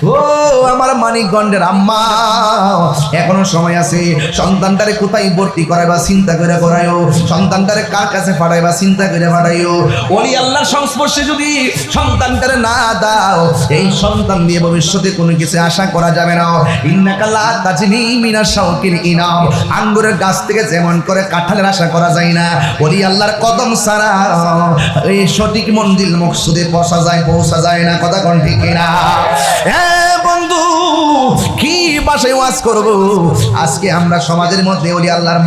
ও আমার মানিকগঞ্জের আম্মা, এখনো সময় আছে। সন্তানটারে কোথায় ভর্তি করাইবা চিন্তা করে করাইও, সন্তানটারে কার কাছে পাঠাইবা চিন্তা করে পাঠাইও। ওলি আল্লাহর সংস্পর্শে যদি সন্তানটারে না দাও, এই সন্তান দিয়ে ভবিষ্যতে কোনো কিছু আশা করা যাবে না। ইন্নাকা লা তাজনি মিনাশ শাওকিল ইনাম, আঙ্গুরের গাছ থেকে যেমন করে কাঁঠালের আশা করা যায় না, ওলি আল্লাহর কদম ছাড়া এই সঠিক মঞ্জিল মকসুদে পৌঁছা যায় না। কথা কোন ঠিক না? হ্যাঁ বন্ধু, কি বাসায় ওয়াজ করব? আজকে আমরা সমাজের মধ্যে ওলি আল্লাহর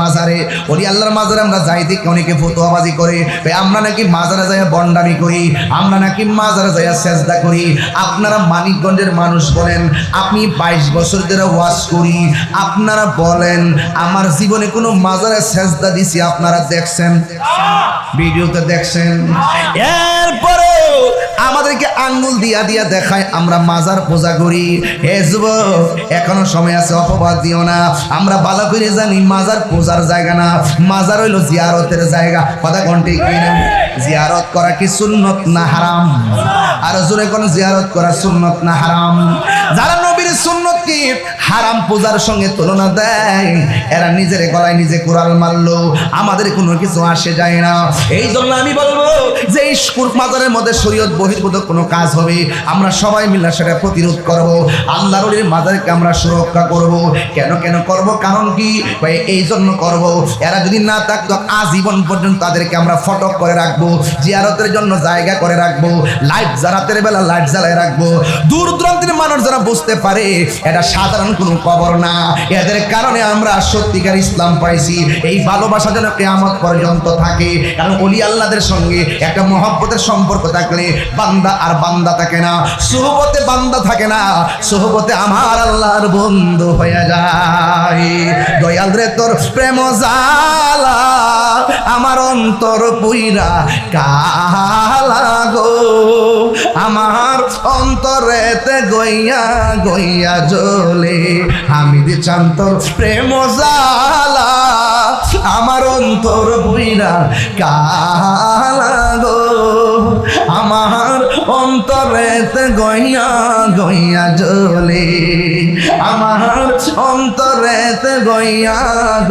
মাজারে আমরা যাই দেখি অনেকে ফতোয়াবাজি করে, আমরা নাকি মাজারে যাই বন্ডামি করি, আমরা নাকি মাজারে যাই সেজদা করি। আপনারা মানিকগঞ্জের মানুষ বলেন, আপনি 22 বছর ধরে ওয়াজ করি, আপনারা বলেন আমার জীবনে কোনো মাজারে সেজদা দিছি আপনারা দেখছেন? ভিডিওতে দেখছেন? এরপরে আমাদেরকে আঙ্গুল দিয়া দিয়া দেখায় আমরা মাজার পূজা করি। হে যুবক, এখনো সময় আছে, অপবাদ দিও না। আমরা ভালো করে জানি মাজার পূজার জায়গা না, মাজার হইল জিয়ারতের জায়গা। কথা কোন ঠিক না? জিয়ারত করা কি সুন্নত না হারাম? আর জোরে কোন জিয়ারত করা সুন্নত না হারাম? যারা নবীর সুন্নতকে হারাম পূজার সঙ্গে তুলনা দেয়, এরা নিজের গলায় নিজে কোরাল মারলো, আমাদের কোনো কিছু আসে যায় না। এই জন্য আমি বলবো যে এই মাজারের মধ্যে শরীয়ত বহির্ভূত কোনো কাজ হবে, আমরা সবাই মিলে সেটা প্রতিরোধ করব। আল্লাহর ওলির মাজারকে আমরা সুরক্ষা করব। কেন করব? কারণ কি ভাই? এই জন্য করব, এরা যদি না থাকতো আজীবন পর্যন্ত তাদেরকে আমরা ফটক করে রাখবো, জিয়ারতের জন্য জায়গা করে রাখবো, লাইট রাতের বেলা লাইট জ্বালায় রাখবো। দূর দূরান্তের মানুষ যারা বুঝতে পারে এটা সাধারণ কোনো কবর না, এদের কারণে আমরা সত্যিকার ইসলাম পাইছি। এই ভালোবাসা যেন কিয়ামত পর্যন্ত থাকে। কারণ ওলি আল্লাহদের সঙ্গে একটা মহব্বতের সম্পর্ক থাকলে বান্দা আর বান্দা থাকে না, সুহবতে বান্দা থাকে না, সুহবতে আমার আল্লাহর বন্ধু হয়ে যায়। দয়াল রে তোর প্রেম জালা আমার অন্তর পুইরা কালা গো, আমার অন্তরেতে গইয়া গইয়া জ্বলে। আমি দিছাম তোর প্রেম জালা আমার অন্তর পুইরা কালা গো, আমার অন্তরেতে গইয়া গইয়া জ্বলে, আমার অন্তরেতে গইয়া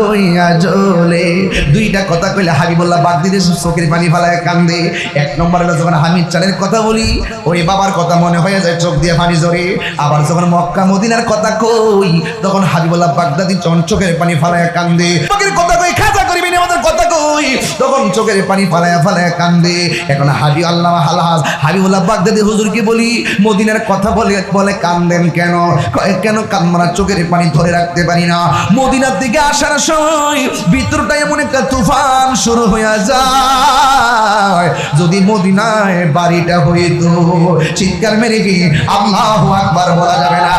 গইয়া জ্বলে। দুইটা কথা কইলে হাবিবুল্লাহ বাদ দিতে চোখের পানি ফালায় কান্দে। এক নম্বর হলো যখন হামিদ চালের কথা বলি, ওই বাবার কথা মনে হয়ে যায়, চোখ দিয়ে পানি ঝরে। আবার যখন মক্কা মদিনার কথা কই, তখন হাবিবুল্লাহ বাগদাদি চোখের পানি ফালায় কান্দে। কথা কই, খাজা করিবি আমাদের কথা কই, তখন চোখের পানি ফালায় ফালায় কান্দে। এখন হাবিবুল্লাহ বাগদাদি হুজুরকে বলি, মদিনার কথা বলে কান্দেন কেন? কেন কান্না? চোখের পানি ধরে রাখতে পারি না। মদিনার দিকে আসার সময় ভিতরটা এমন একটা তুফান শুরু হয়ে যায়, যদি মদিনায় বাড়িটা হইতো চিৎকার মেরে কি আল্লাহু আকবার বলা যাবে না?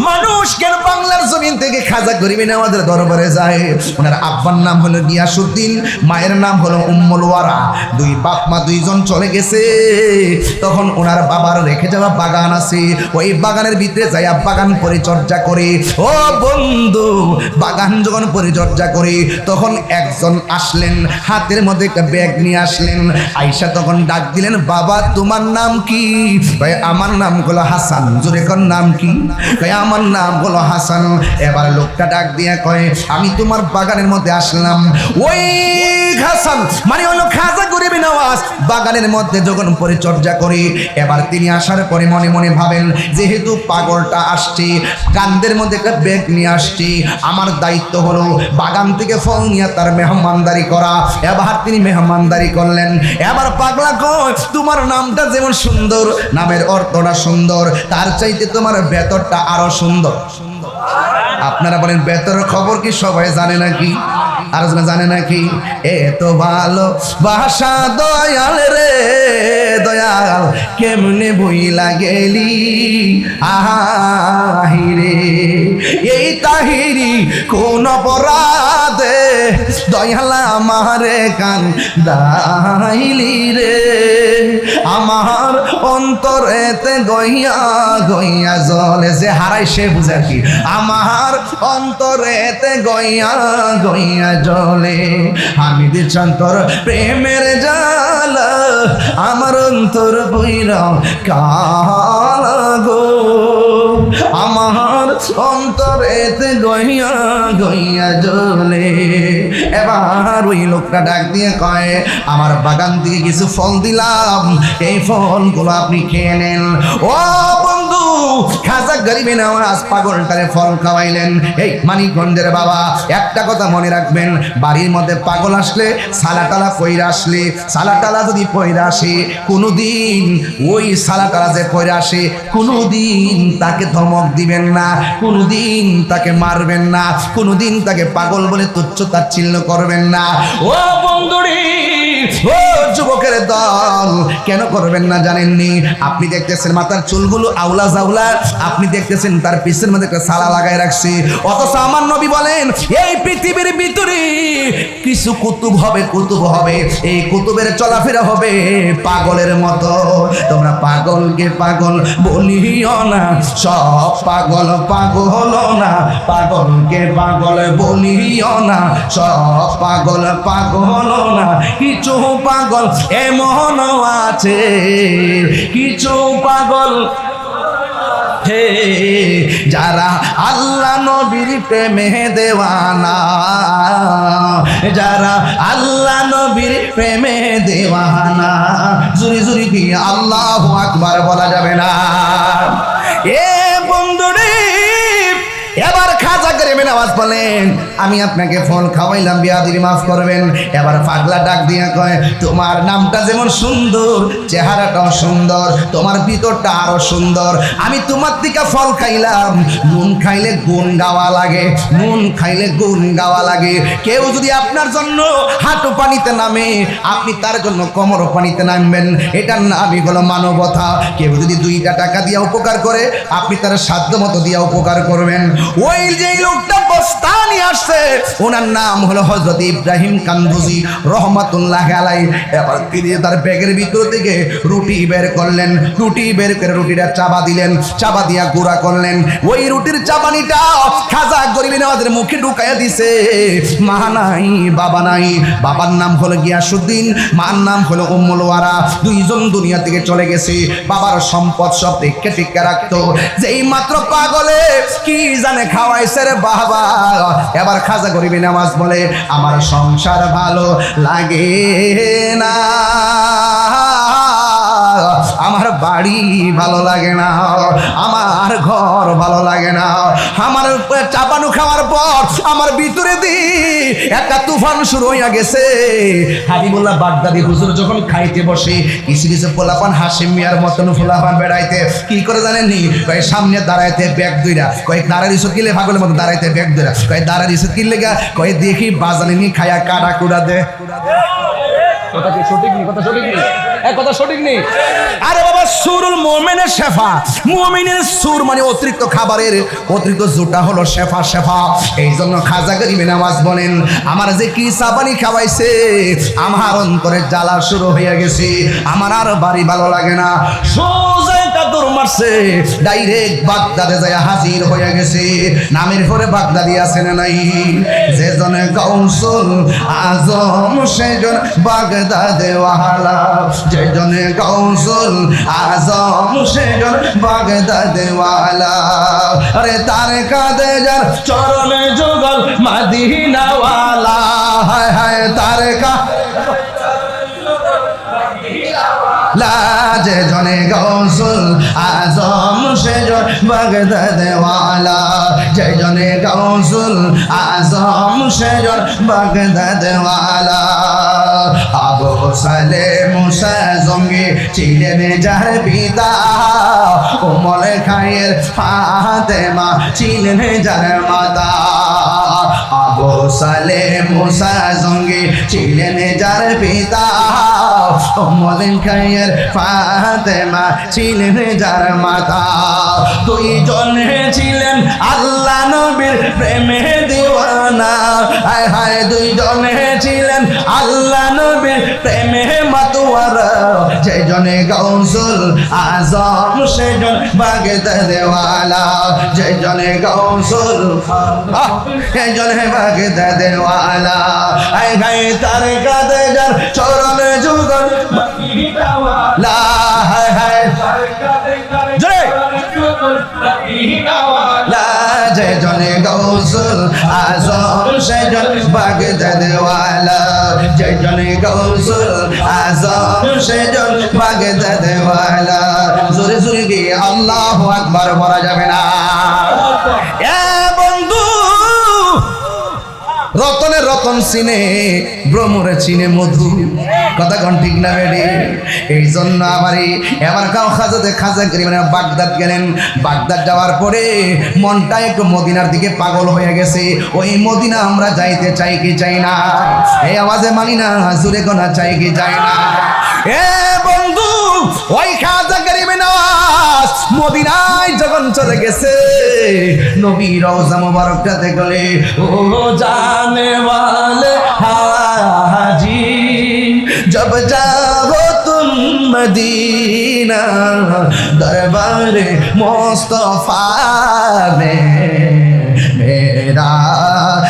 মানুষ কেন বাংলার জমিন থেকে খাজা গরিবিন আমাদের দরবারে যায়? ওনার আব্বার নাম হলো গিয়াসউদ্দিন, মায়ের নাম হলো উম্মুল ওয়ারা। দুই বাপ মা দুইজন চলে গেছে। তখন ওনার বাবার রেখে যাওয়া বাগান আছে, ওই বাগানের ভিতরে যাইয়া বাগান পরিচর্যা করে। ও বন্ধু, বাগান যখন পরিচর্যা করে তখন একজন আসলেন, হাতের মধ্যে একটা ব্যাগ নিয়ে আসলেন। আয়েশা তখন ডাক দিলেন, বাবা তোমার নাম কি? ভাই আমার নাম হলো হাসান। জোরে কোন নাম কি? ভাই আমার নাম হলো হাসান। এবার লোকটা ডাক দিয়ে কয়, আমি তোমার বাগানের মধ্যে আসলাম। ওই হাসান মানে হলো খাজা গরিবি নওয়াজ বাগানের মধ্যে যখন পরিচর্যা করি, এবার তিনি আসার পরে মনে মনে ভাবেন, যেহেতু পাগলটা আসছে, কান্দের মধ্যে একটা ব্যাগ নিয়ে আসছে, আমার দায়িত্ব হলো বাগান থেকে ফল নিয়ে তার মেহমানদারি করা। এবার তিনি মেহমানদারি করলেন। এবার পাগলা কয়, তোমার নামটা যেমন সুন্দর, নামের অর্থটা সুন্দর, তার চাইতে তোমার ভেতরটা আরো সুন্দর। আপনারা বলেন ভেতরের খবর কি সবাই জানে নাকি? আর জানে নাকি? এত ভালো বাসা দয়াল রে দয়াল, কেমনে বইলা গেলি আহিরে, এই তাহিরি কোন অপরাধে দয়াল আমারে কান দাইলি রে, আমার অন্তরেতে গইয়া গইয়া জলে। যে হারাই সে বুঝে কি, আমার অন্তরেতে গইয়া গইয়া জ্বলে। আমি দিচ্ছান তোর প্রেমের জালা আমার অন্তর বইরা কালা গো, আমার অন্তরেতে গইয়া গইয়া জ্বলে। এবার ওই লোকটা ডাক দিয়ে কয়, আমার বাগান থেকে কিছু ফল দিলাম, এই ফলগুলো আপনি খেয়ে নেন। ও বন্ধু, খাজা গরিবে নওয়াজ পাগলটারে ফল খাওয়াইলেন। এই মানিকগঞ্জের বাবা, একটা কথা মনে রাখবেন, বাড়ির মধ্যে পাগল আসলে সালাটালা পইরা আসলে, সালাটালা যদি পইরা আসে কোনোদিন, ওই সালাটালা যে পইরা আসে কোনোদিন তাকে ধমক দিবেন না, কোনোদিন তাকে মারবেন না, কোনোদিন তাকে পাগল বলে তুচ্ছ তাচ্ছিল্য করবেন না। ও বন্ধুরে, ও যুবকের দল, কেন করবেন না জানেননি? আপনি দেখতেছেন মাথার চুলগুলো আউলা জাউলা, আপনি দেখতেছেন তার পিছের মধ্যে একটা সালা লাগায় রাখছে, অথচ আমার নবী বলেন এই পৃথিবীর ভিতরে কিছু কুতুব হবে, কুতুব হবে, এই কুতুবের চলাফেরা হবে পাগলের মতো। তোমরা পাগলকে পাগল বলিও না, সব পাগল পাগল না, পাগলকে পাগল বলিও না, সব পাগল পাগল না, কিছু পাগল এমন আছে, কিছু পাগল হে যারা আল্লাহ নবীর প্রেমে দেওয়ানা, যারা আল্লাহ নবীর প্রেমে দেওয়ানা। জুরি জুরি কি আল্লাহু আকবার বলা যাবে না? এ বন্ধুরে, এবার খাজা গরিবে নওয়াজ বলেন, আমি আপনাকে ফল খাওয়াইলাম, বিয়াদির মাফ করবেন। এবার পাগলা ডাক দিয়া কয়, তোমার নামটা যেমন সুন্দর, চেহারাটাও সুন্দর, তোমার ভিতরটা আরো সুন্দর। আমি তোমার থেকে ফল খাইলাম, নুন খাইলে গুণ গাওয়া লাগে, নুন খাইলে গুণ গাওয়া লাগে। কেউ যদি আপনার জন্য হাঁটু পানিতে নামে, আপনি তার জন্য কোমর পানিতে নামবেন, এটার নামই হলো মানবতা। কেউ যদি 2টা টাকা দিয়া উপকার করে, আপনি তার সাধ্য মতো দিয়া উপকার করবেন। ওই যে লোকটা বস্তা নিয়ে আসছে, ওনার নাম হলো হযরত ইব্রাহিম কান্দুজি রহমাতুল্লাহ আলাইহি। এবার তিনি তার ব্যাগের ভিতর থেকে রুটি বের করলেন, রুটি বের করে রুটিটা চাবা দিলেন, চাবা দিয়া গুঁড়া করলেন। ওই রুটির চাবানিটা খাজা গরিবে নওয়াজের মুখে ঢুকাইয়া দিছে। মা নাই, বাবা নাই, বাবার নাম হলো গিয়াসউদ্দিন, মার নাম হলো উম্মুল ওয়ারা। দুইজন দুনিয়া থেকে চলে গেছে, বাবার সম্পদ সব টিকে টিকে রাখতো। যেই মাত্র পাগলে কি জানে খাওয়াইছে রে বাবা। এবার খাজা গরিবে নওয়াজ বলে, আমার সংসার ভালো লাগে না, আমার বাড়ি ভালো লাগে না, আমার ঘর ভালো লাগে না, আমার চাপানো খাওয়ার পর আমার ভিতরে দি একটা তুফান শুরু হইয়া গেছে। হাবিবুল্লাহ বাগদাদি হুজুর যখন খাইতে বসে, কিছু কিছু পোলাপান হাশিম মিয়ার মতন পোলাপান বেড়াইতে কি করে জানেননি? কয় সামনে দাঁড়াইতে ব্যাগ দুইরা, কয়েক দাঁড়া দিছো কিলে পাগলের মতো দাঁড়াইতে ব্যাগ দুইরা, কয় দাঁড়া দিছো কিলে গা, কয় দেখি বাজানি নি খায়া কাটা কুড়া দে। কথা কি সঠিক নেই? কথা সঠিক নেই? কথা সঠিক নেই? আরে বাবা, সুরুল মুমিনের শেফা, মুমিনের সুর মানে অতিরিক্ত খাবারের অতিরিক্ত জুটা হলো শেফা, শেফা। এই জন্য খাজা গরিবে নওয়াজ বলেন, আমার যে কি সাবানি খাওয়াইছে, আমার অন্তরে জ্বালা শুরু হয়ে গেছে, আমার আর বাড়ি ভালো লাগে না। সোজা কাদর মারছে, ডাইরেক্ট বাগদাদে যায় হাজির হয়ে গেছে। নামের পরে বাগদাদি আছে না নাই? যে জনে গাউসুল আজম সেজন বাগদাদে ওয়ালা, যে জনে গাউসুল আজম সেজন বাগদাদে ওয়ালা। আরে তার কাঁধে যার চরণে যুগল মদিনা ওয়ালা, হায় হায় তার যে জনে গাউসুল আজম সেজন বাগদাদে ওয়ালা, যে জনে গাউসুল আজম সেজন বাগদাদে ওয়ালা। আবু সালেহ মুসা জঙ্গি ছিলেন যার পিতা, উম্মুল খায়ের ফাতেমা ছিলেন যার মাতা। আবু সালেহ মুসা জঙ্গি ছিলেন যার পিতা, উম্মুল খায়ের ফাতেমা ছিলেন যার মাতা। দুইজনে ছিলেন আল্লাহ নবীর প্রেমে দিওয়ানা, হায় হায় দুইজনে ছিলেন আল্লাহ নবীর প্রেমে মাতোয়ারা যেজনে গাউসুল আজম সেজন বাগদাদেওয়ালা যেজনে গাউসুল সেজনে বাগদাদেওয়ালা হায় হায় তার কাঁধে যার চরণ যুগল লা হায় হায় জয় লা যেজনে গাউসুল আজম সেজন বাগদাদেওয়ালা যেজনে গাউসুল আজম সেজন বাগদাদেওয়ালা জোরে জোরে গিয়ে আল্লাহু আকবার বলা যাবে না এ বন্ধু রতনে রতন চিনে ভ্রমরে চিনে মধু কথা কোন ঠিক না বেডি এই জন্য এবার কাউ খাজাতে খাজা করিম বাগদাদ গেলেন বাগদাদ যাওয়ার পরে মনটা একটু মদিনার দিকে পাগল হয়ে গেছে ওই মদিনা আমরা যাইতে চাই কি চাই না এই আওয়াজে মানি না জুরে কোনা চাই কি চাই না এ বন্ধু ওই খাজা করিম নওয়াজ মদিনায় যখন চলে গেছে নবী রওজা মুবারকটাতে গেলে ও जाने वाले हाजी जब जाओ तुम मदीना दरबार मुस्तफा में मेरा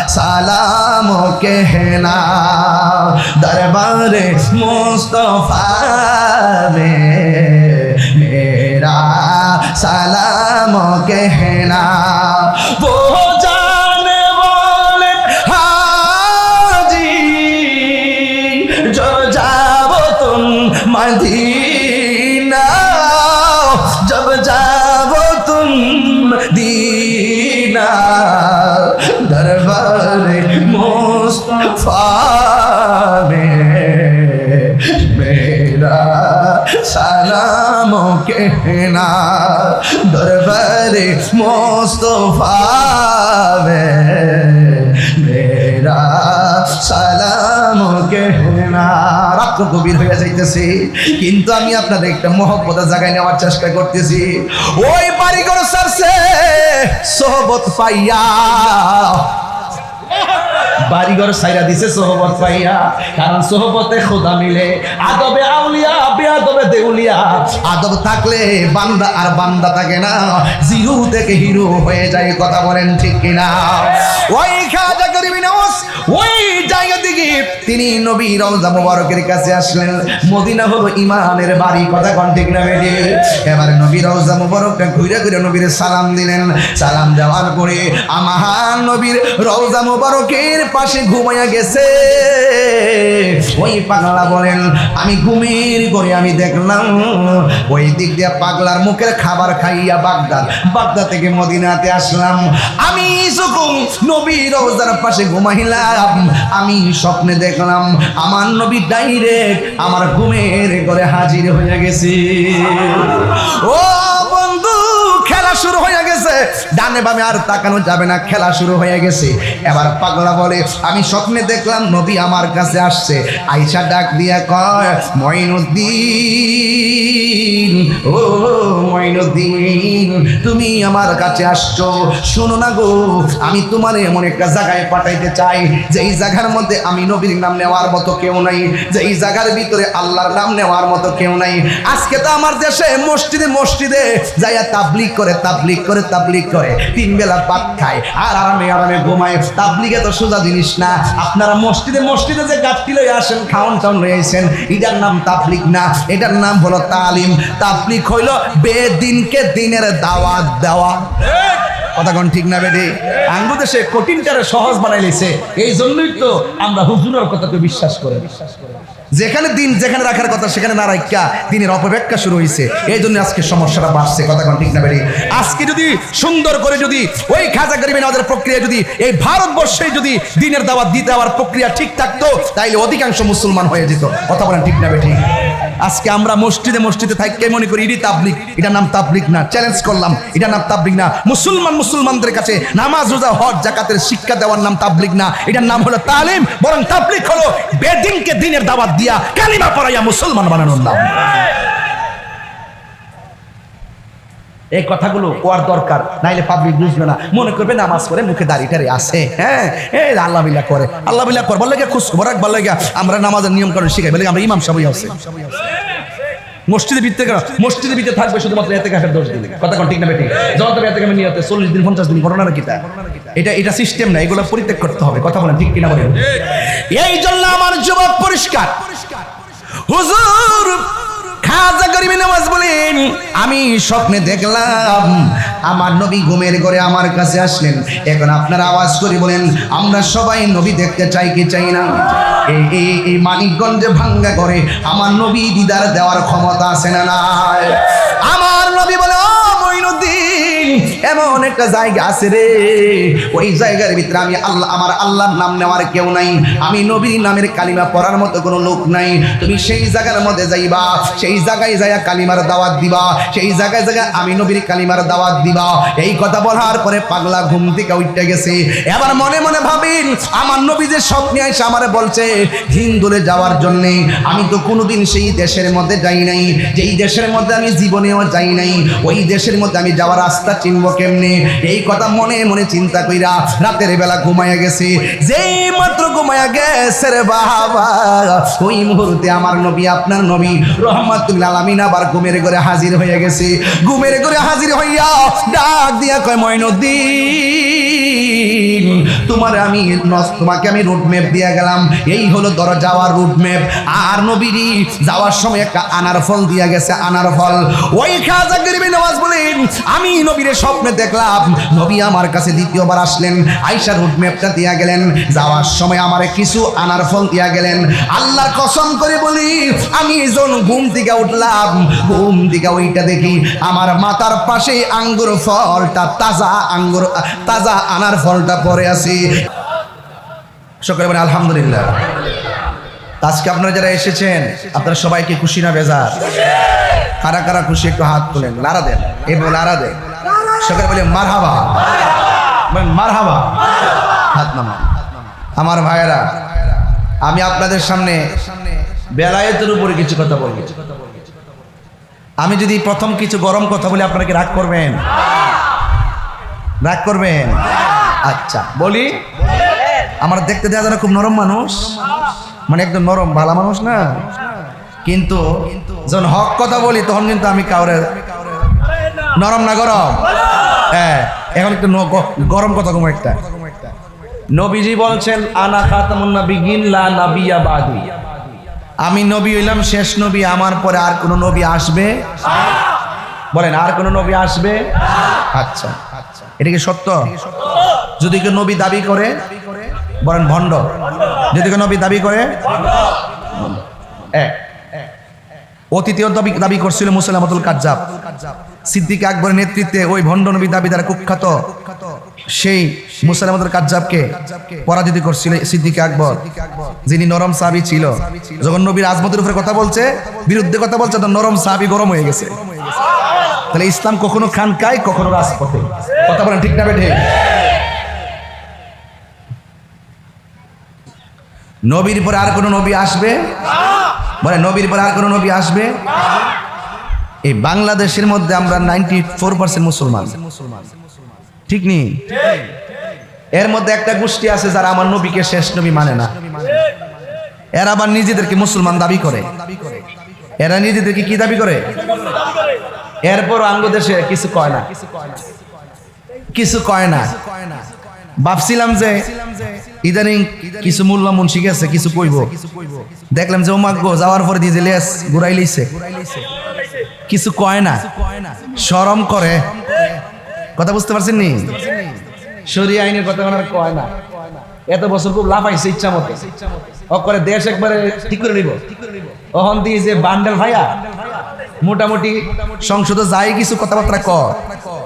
सलाम कहना दरबार मुस्तफा में मेरा सलाम कहना वो मदीना जब जाओ तुम दीना दरबार मुस्तफा में मेरा सलाम कहना दरबार मुस्तफा में मेरा সালাম কেহনা রাত গভীর হয়ে যাইতেছে কিন্তু আমি আপনাদের একটা মহব্বতের জায়গায় নেওয়ার চেষ্টা করতেছি ওই বাড়িঘর সারছে সোহবত পাইয়া বাড়িঘর সাইরা দিছে সোহবত পাইয়া কারণ সোহবতে খোদা মিলে আদবে আউলিয়া বেয়াদবে দেউলিয়া আদব থাকলে বান্দা আর বান্দা থাকে না জিরো থেকে হিরো হয়ে যায় কথা বলেন ঠিক কিনা ওই খাজা করিম নওয়াজ ওই জায়গা থেকে তিনি নবী রওজা মুবারকের কাছে আসলেন মদিনা হলো ইমানের বাড়ি কথা কোন ঠিক না বেটি এবারে নবী রওজা মুবারকটা ঘুরে ঘুরে নবীর সালাম দিলেন সালাম দেওয়ার পরে আমার নবীর রওজা মুবারকের পাশে ঘুমাইয়া গেছে ওই পাগলা বলেন আমি ঘুমের করে আমি দেখলাম ওই দিক দিয়ে পাগলার মুখের খাবার খাইয়া বাগদাদ থেকে মদিনাতে আসলাম আমি যখন নবী রওজার পাশে ঘুমাইলাম আমি স্বপ্নে দেখলাম আমার নবী ডাইরেক্ট আমার ঘুমের ঘরে হাজির হয়ে গেছে ও বন্ধু খেলা শুরু হয়ে গেছে ডানে বামে আর তাকানো যাবে না খেলা শুরু হয়ে গেছে এবার পাগলা বলে আমি স্বপ্নে দেখলাম নবী আমার কাছে আসছে আয়েশা ডাক দিয়া কয় মঈনুদ্দিন ও মঈনুদ্দিন তুমি আমার কাছে আসছো শোনো না গো আমি তোমার এমন একটা জায়গায় পাঠাইতে চাই যে এই জায়গার মধ্যে আমি নবীর নাম নেওয়ার মতো কেউ নাই যে এই জায়গার ভিতরে আল্লাহর নাম নেওয়ার মতো কেউ নাই আজকে তো আমার দেশে মসজিদে মসজিদে যাইয়া তাবলিগ করে তিন বেলা ভাত খায় আর আরামে ঘুমায় তাবলিগে তো সোজা জিনিস না আপনারা মসজিদে যে গাছটি লয়ে আসেন খাওন টাউন রয়েছেন এটার নাম তাবলিগ না এটার নাম হলো তালিম তাবলিগ হইল বেদিনকে দিনের দাওয়াত দেওয়া কথা কোন ঠিক না বেডি আঙ্গু দেশে কঠিনটারে সহজ বানাই লেছে এই জন্যই তো আমরা হুজুরের কথাকে বিশ্বাস করি যেখানে দিন যেখানে রাখার কথা সেখানে না রাখা দিনের অপব্যাখ্যা শুরু হয়েছে এই জন্য আজকে সমস্যাটা বাড়ছে কথা কোন ঠিক না বেডি আজকে যদি সুন্দর করে যদি ওই খাজা গরিব নওয়াজের প্রক্রিয়া যদি এই ভারতবর্ষে যদি দিনের দাওয়াত দিতে হওয়ার প্রক্রিয়া ঠিক থাকতো তাইলে অধিকাংশ মুসলমান হয়ে যেত কথা বলেন ঠিক না বেডি আজকে আমরা মসজিদে থাকতে মনে করি এটি তাবলিগ এটার নাম তাবলিগ না চ্যালেঞ্জ করলাম এটার নাম তাবলিগ না মুসলমানদের কাছে নামাজ রোজা হজ যাকাতের শিক্ষা দেওয়ার নাম তাবলিগ না এটার নাম হলো তালিম বরং তাবলিগ হলো বেদিনকে দিনের দাওয়াত দিয়া কালিমা পড়াইয়া মুসলমান বানানোর নাম এই কথাগুলো কোয়ার দরকার, নাইলে পাবলিক বুঝবে না, মনে করবে নামাজ পড়ে মুখে দাড়িটারি আছে। হ্যাঁ, এই আল্লাহ বিল্লাহ করে, আল্লাহ বিল্লাহ কর বললে খোঁজ খবর রাখবার লাগে আমরা নামাজের নিয়ম কানুন শিখাই, বলে আমরা ইমাম সাহেব আছে মসজিদের ভিতরে থাকবে শুধুমাত্র ইতিকাফের দোষ দিলে। কথা কোন ঠিক না বেঠিক? যখন তবে ইতিকাফের নিয়তে 40 দিন 50 দিন ঘটনা কি এটা সিস্টেম না, এগুলো পরিত্যাগ করতে হবে। কথা বলেন ঠিক কিনা বলেন? এই জন্য আমার যুবক পরিষ্কার, হুজুর খাজা গরিবি নওয়াজ বলেন, আমি স্বপ্নে দেখলাম আমার নবী ঘুমের ঘরে আমার কাছে আসলেন। এখন আপনারা আওয়াজ করে বলেন, আমরা সবাই নবী দেখতে চাই কি চাই না? এই মানিকগঞ্জে ভাঙ্গা করে আমার নবী দিদার দেওয়ার ক্ষমতা আছে না নাই? আমার নবী বলে, ও মঈনুদ্দিন, এমন একটা জায়গা আছে রে, ওই জায়গার ভিতরে আমি আল্লাহ, আমার আল্লাহর নাম নেওয়ার কেউ নাই, আমি নবীর নামের কালিমা পড়ার মতো কোনো লোক নাই। তুমি সেই জায়গার মধ্যে যাইবা, সেই জায়গায় যাইয়া কালিমার দাওয়াত দিবা, সেই জায়গায় আমি নবীর কালিমার দাওয়াত দিবা। এই কথা বলার পরে পাগলা ঘুম থেকে উঠে গেছে। এবার মনে মনে ভাবিন, আমার নবী যে স্বপ্নে এসে আমারে বলছে হিন্দুলে যাওয়ার জন্যে, আমি তো কোনোদিন সেই দেশের মধ্যে যাই নাই, যেই দেশের মধ্যে আমি জীবনেও যাই নাই, ওই দেশের মধ্যে আমি যাওয়ার রাস্তা চিনবো কেমনে? এই কথা মনে মনে চিন্তা কইরা রাতের বেলা ঘুমাইয়া গেছে। যেই মাত্র ঘুমাইয়া গেছে রে বাবা, ওই মুহূর্তে আমার নবী, আপনার নবী রহমাতুল আলামিন আবার ঘুমের ঘরে হাজির হয়ে গেছে। ঘুমের ঘরে হাজির হইয়া ডাক দিয়া কয়, মঈনুদ্দিন, তোমাকে আমি রুট ম্যাপ দিয়ে গেলাম, এই হলো ধরো যাওয়ার রুট ম্যাপ। আর নবীরই যাওয়ার সময় একটা আনার ফল দিয়া গেছে, আনার ফল। ওই খাজা গরিবি নওয়াজ বলেন, আমি নবীর স্বপ্নে দেখলাম, নবী আমার কাছে দ্বিতীয়বার আসলেন, আইসা রুট ম্যাপটা দিয়া গেলেন, যাওয়ার সময় আমারে কিছু আনার ফল দিয়া গেলেন। আল্লাহর কসম করে বলি, আমি যখন ঘুম থেকে উঠলাম, ঘুম থেকে ওইটা দেখি আমার মাথার পাশে আঙ্গুর ফলটা, তাজা আনার ফলটা পড়ে আছে। সকলে বলেন আলহামদুলিল্লাহ। আজকে আপনারা যারা এসেছেন, আপনারা সবাইকে খুশি না বেজার? কারা কারা খুশি একটু হাত তুলেন, নারা দেন, এবং নারা দেন। সকলে বলে মারহাবা, মারহাবা, হাত নামান। আমার ভাইয়েরা, আমি আপনাদের সামনে বেলায়েতের উপরে কিছু কথা বলবো। আমি যদি প্রথম কিছু গরম কথা বলি, আপনারা কি রাগ করবেন? রাগ করবেন? আচ্ছা বলি। আমার দেখতে দেওয়া যারা খুব নরম মানুষ, মানে একদম নরম ভালো মানুষ না, কিন্তু যখন হক কথা বলি তখন কিন্তু আমি কাউরে নরম না গরম। হ্যাঁ, এখন একটু গরম কথা কম একটা। নবীজি বলছেন, আনা খাতামুন নাবিয়্যিন লা নাবিয়্যা বাদি, আমি নবী হইলাম শেষ নবী, আমার পরে আর কোন নবী আসবে? বলেন, আর কোন নবী আসবে? আচ্ছা, এটা কি সত্য? যদি কেউ নবী দাবি করে বলেন ভণ্ড। যদি কেউ নবী দাবি করে, অতীতীয় দাবি করছিল মুসাইলামাতুল কাজ্জাব। সিদ্দিক আকবরের নেতৃত্বে ওই ভণ্ড নবী দাবি দ্বারা কুখ্যাত সেই মুসাইলামাতুল কাজ্জাবকে পরাজিত করছিল সিদ্দিক আকবর, যিনি নরম সাহাবী ছিল। যখন নবীর আজমতের উপরে কথা বলছে, বিরুদ্ধে কথা বলছে, তখন নরম সাহাবী গরম হয়ে গেছে। তাহলে ইসলাম কখনো খানকায়, কখনো রাজপথে। কথা বলেন ঠিক না বেঠিক? নবীর পরে আর কোন নবী আসবে? বলে নবীর পরে আর কোন নবী আসবে? এই বাংলাদেশের মধ্যে আমরা 94% মুসলমান, ঠিক নি? এর মধ্যে একটা গোষ্ঠী আছে যারা আমার নবীকে শেষ নবী মানে না। এরা আবার নিজেদেরকে মুসলমান দাবি করে। এরা নিজেদেরকে কি দাবি করে? এরপর আঙ্গ দেশে কিছু কয় না, কিছু কয় না। ভাবছিলাম যে ইদানিং কিছু মোল্লা মুন্সি গেছে, কিছু কইব, দেখলাম যে ওমাগ্য যাওয়ার পরে দিয়ে লেস ঘুরাই লইছে, কিছু কয় না, শরম করে। কথা বুঝতে পারছেন নি? শরীয়ত আইনের কথা কয় না। এত বছর খুব লাফাইছে ইচ্ছা মতো, করে দেশ একবারে ঠিক করে নিব। ওখান দিয়ে যে বান্ডেল ভাইয়া মোটামুটি সংসদে যাই কিছু কথাবার্তা কর,